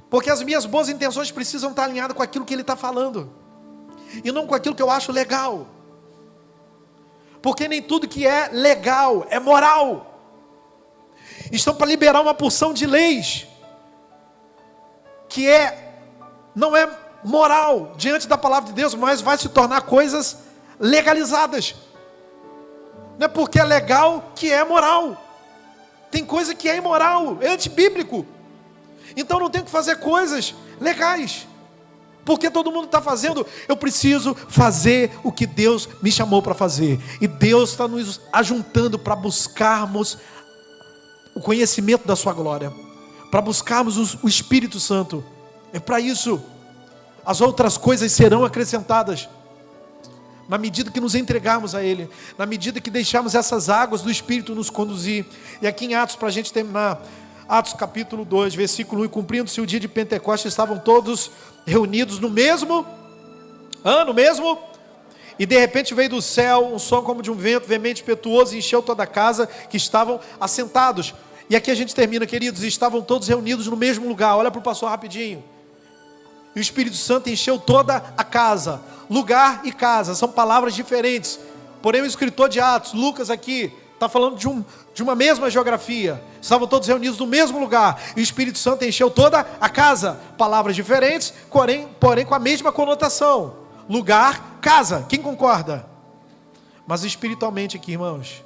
Porque as minhas boas intenções precisam estar alinhadas com aquilo que Ele está falando. E não com aquilo que eu acho legal. Porque nem tudo que é legal é moral. Estão para liberar uma porção de leis que não é moral diante da palavra de Deus, mas vai se tornar coisas legalizadas. Não é porque é legal que é moral. Tem coisa que é imoral, é antibíblico. Então não tenho que fazer coisas legais. Porque todo mundo está fazendo, eu preciso fazer o que Deus me chamou para fazer. E Deus está nos ajuntando para buscarmos o conhecimento da sua glória, para buscarmos o Espírito Santo. É para isso. As outras coisas serão acrescentadas na medida que nos entregarmos a Ele, na medida que deixarmos essas águas do Espírito nos conduzir. E aqui em Atos, para a gente terminar, Atos capítulo 2, versículo 1: e cumprindo-se o dia de Pentecostes, estavam todos reunidos no mesmo ano mesmo, e de repente veio do céu um som como de um vento veemente e impetuoso, e encheu toda a casa que estavam assentados. E aqui a gente termina, queridos. E estavam todos reunidos no mesmo lugar. Olha para o pastor rapidinho. E o Espírito Santo encheu toda a casa. Lugar e casa são palavras diferentes, porém o escritor de Atos, Lucas, aqui está falando de uma mesma geografia. Estavam todos reunidos no mesmo lugar, e o Espírito Santo encheu toda a casa. Palavras diferentes, porém com a mesma conotação. Lugar, casa. Quem concorda? Mas espiritualmente aqui, irmãos,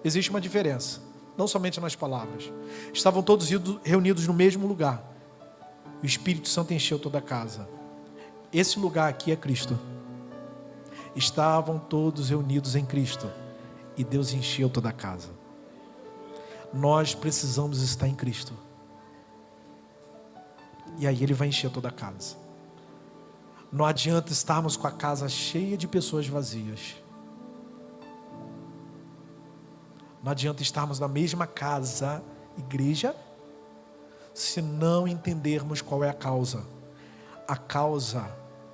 existe uma diferença, não somente nas palavras. Estavam todos reunidos no mesmo lugar. O Espírito Santo encheu toda a casa. Esse lugar aqui é Cristo. Estavam todos reunidos em Cristo, e Deus encheu toda a casa. Nós precisamos estar em Cristo, e aí Ele vai encher toda a casa. Não adianta estarmos com a casa cheia de pessoas vazias. Não adianta estarmos na mesma casa, igreja, se não entendermos qual é a causa. A causa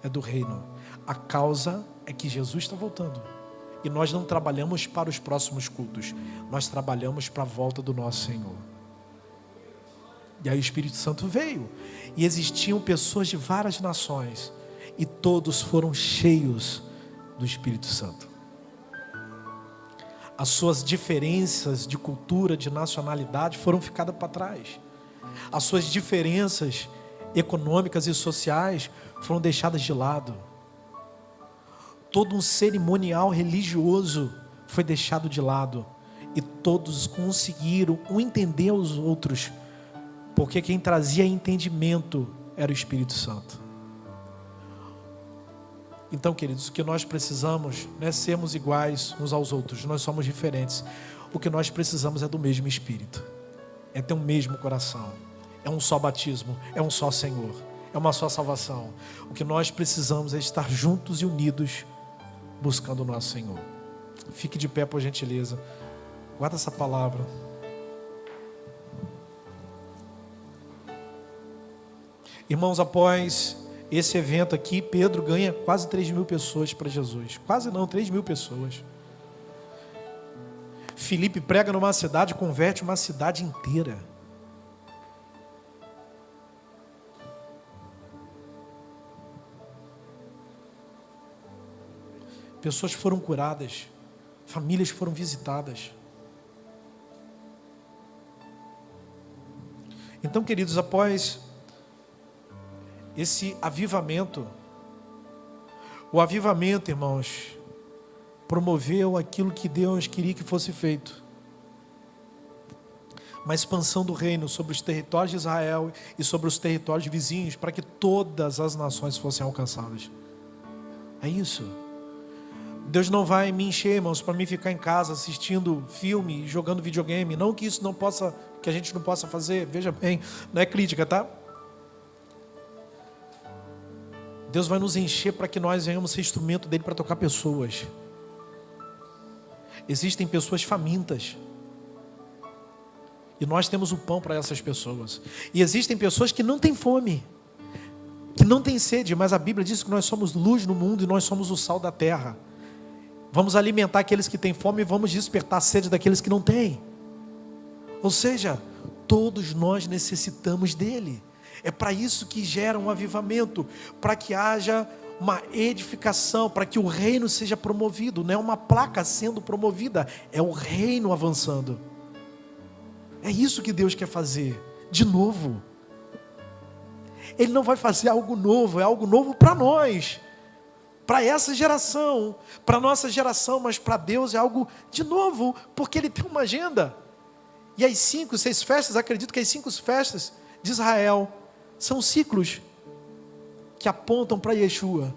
é do reino. A causa é que Jesus está voltando. E nós não trabalhamos para os próximos cultos. Nós trabalhamos para a volta do nosso Senhor. E aí o Espírito Santo veio. E existiam pessoas de várias nações. E todos foram cheios do Espírito Santo. As suas diferenças de cultura, de nacionalidade foram ficadas para trás. As suas diferenças econômicas e sociais foram deixadas de lado. Todo um cerimonial religioso foi deixado de lado. E todos conseguiram entender os outros, porque quem trazia entendimento era o Espírito Santo. Então, queridos, o que nós precisamos não é sermos iguais uns aos outros, nós somos diferentes. O que nós precisamos é do mesmo Espírito, é ter um mesmo coração, é um só batismo, é um só Senhor, é uma só salvação. O que nós precisamos é estar juntos e unidos, buscando o nosso Senhor. Fique de pé, por gentileza, guarda essa palavra. Irmãos, após esse evento aqui, Pedro ganha quase 3.000 pessoas para Jesus. Quase não, 3.000 pessoas. Filipe prega numa cidade, converte uma cidade inteira. Pessoas foram curadas, famílias foram visitadas. Então, queridos, após esse avivamento, o avivamento, irmãos, promoveu aquilo que Deus queria que fosse feito, uma expansão do reino sobre os territórios de Israel e sobre os territórios vizinhos, para que todas as nações fossem alcançadas. É isso. Deus não vai me encher, irmãos, para mim ficar em casa assistindo filme, jogando videogame. Não que isso não possa, que a gente não possa fazer, veja bem, não é crítica, tá? Deus vai nos encher para que nós venhamos ser instrumento dele para tocar pessoas. Existem pessoas famintas, e nós temos o pão para essas pessoas. E existem pessoas que não têm fome, que não têm sede, mas a Bíblia diz que nós somos luz no mundo e nós somos o sal da terra. Vamos alimentar aqueles que têm fome e vamos despertar a sede daqueles que não têm. Ou seja, todos nós necessitamos dele. É para isso que gera um avivamento, para que haja uma edificação, para que o reino seja promovido. Não é uma placa sendo promovida, é o reino avançando. É isso que Deus quer fazer, de novo. Ele não vai fazer algo novo, é algo novo para nós, para essa geração, para a nossa geração, mas para Deus é algo de novo, porque Ele tem uma agenda. E as 5, 6 festas, acredito que as 5 festas de Israel são ciclos que apontam para Yeshua,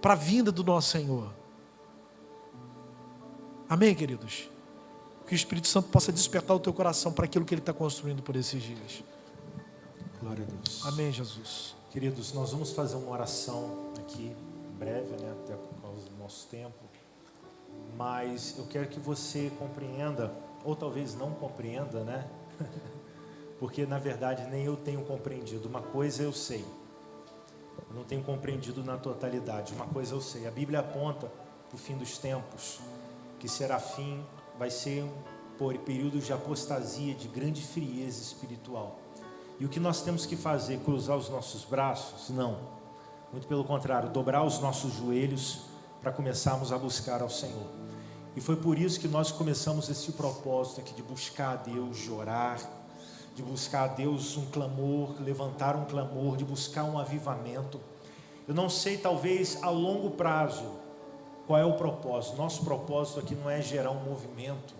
para a vinda do nosso Senhor. Amém, queridos? Que o Espírito Santo possa despertar o teu coração para aquilo que Ele está construindo por esses dias. Glória a Deus. Amém, Jesus. Queridos, nós vamos fazer uma oração aqui, em breve, né, até por causa do nosso tempo. Mas eu quero que você compreenda, ou talvez não compreenda, né? Porque na verdade nem eu tenho compreendido. Uma coisa eu sei, eu não tenho compreendido na totalidade. Uma coisa eu sei, a Bíblia aponta para o fim dos tempos, que será fim, vai ser por períodos de apostasia, de grande frieza espiritual. E o que nós temos que fazer? Cruzar os nossos braços? Não, muito pelo contrário, dobrar os nossos joelhos para começarmos a buscar ao Senhor. E foi por isso que nós começamos esse propósito aqui de buscar a Deus, de orar, de buscar a Deus um clamor, levantar um clamor, de buscar um avivamento. Eu não sei, talvez a longo prazo, qual é o propósito. Nosso propósito aqui não é gerar um movimento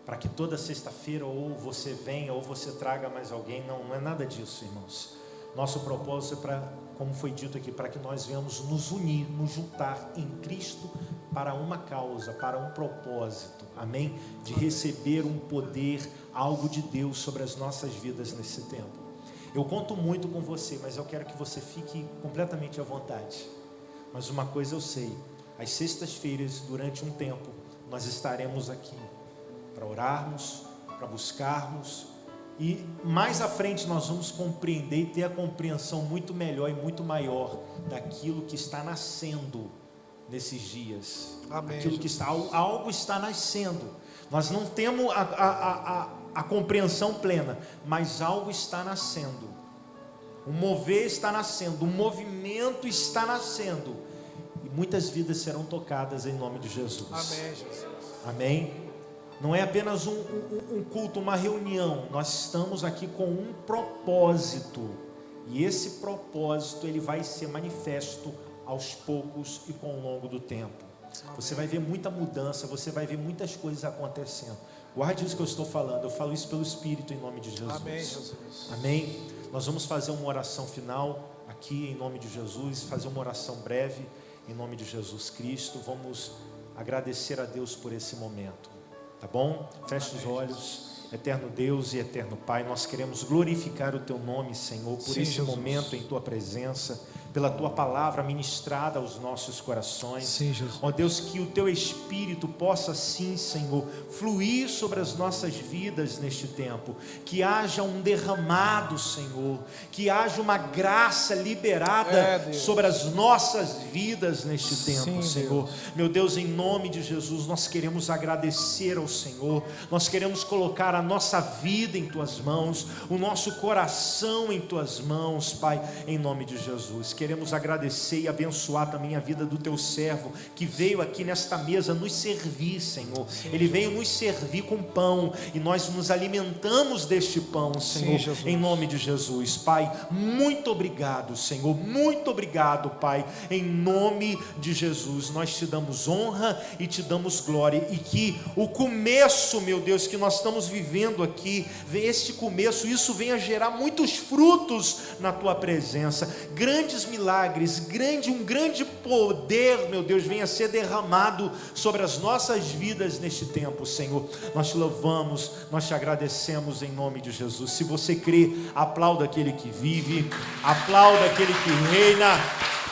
para que toda sexta-feira ou você venha ou você traga mais alguém. Não é nada disso, irmãos. Nosso propósito é para, como foi dito aqui, para que nós venhamos nos unir, nos juntar em Cristo para uma causa, para um propósito, amém? De receber um poder, algo de Deus sobre as nossas vidas nesse tempo. Eu conto muito com você, mas eu quero que você fique completamente à vontade. Mas uma coisa eu sei, às sextas-feiras, durante um tempo, nós estaremos aqui para orarmos, para buscarmos, e mais à frente nós vamos compreender e ter a compreensão muito melhor e muito maior daquilo que está nascendo nesses dias. Amém, aquilo que está, algo está nascendo. Nós não temos a compreensão plena, mas algo está nascendo. Um mover está nascendo, um movimento está nascendo, e muitas vidas serão tocadas em nome de Jesus. Amém, Jesus. Amém? Não é apenas um culto, uma reunião. Nós estamos aqui com um propósito. E esse propósito ele vai ser manifesto aos poucos e com o longo do tempo. Você vai ver muita mudança, você vai ver muitas coisas acontecendo. Guarde isso que eu estou falando, eu falo isso pelo Espírito em nome de Jesus. Amém, Jesus. Amém? Nós vamos fazer uma oração final aqui em nome de Jesus, fazer uma oração breve em nome de Jesus Cristo. Vamos agradecer a Deus por esse momento, tá bom? Feche os olhos. Eterno Deus e eterno Pai, nós queremos glorificar o Teu nome, Senhor, por Sim, esse Jesus. momento em Tua presença, pela Tua palavra ministrada aos nossos corações. Sim, Jesus. Ó Deus, que o Teu Espírito possa sim, Senhor, fluir sobre as nossas vidas neste tempo, que haja um derramado, Senhor, que haja uma graça liberada sobre as nossas vidas neste tempo, Sim, Senhor. Meu Deus, em nome de Jesus, nós queremos agradecer ao Senhor, nós queremos colocar a nossa vida em Tuas mãos, o nosso coração em Tuas mãos, Pai, em nome de Jesus. Queremos agradecer e abençoar também a vida do Teu servo, que veio aqui nesta mesa nos servir, Senhor. Ele veio nos servir com pão, e nós nos alimentamos deste pão, Senhor, em nome de Jesus. Pai, muito obrigado, Senhor, muito obrigado, Pai, em nome de Jesus. Nós Te damos honra e Te damos glória, e que o começo, meu Deus, que nós estamos vivendo aqui, este começo, isso venha gerar muitos frutos na Tua presença, grandes milagres, um grande poder, meu Deus, venha ser derramado sobre as nossas vidas neste tempo, Senhor. Nós Te louvamos, nós Te agradecemos em nome de Jesus. Se você crê, aplauda aquele que vive, aplauda aquele que reina.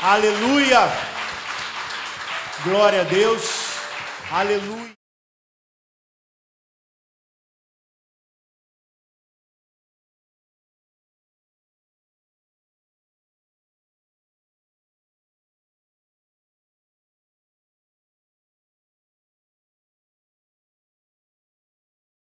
Aleluia, glória a Deus, aleluia.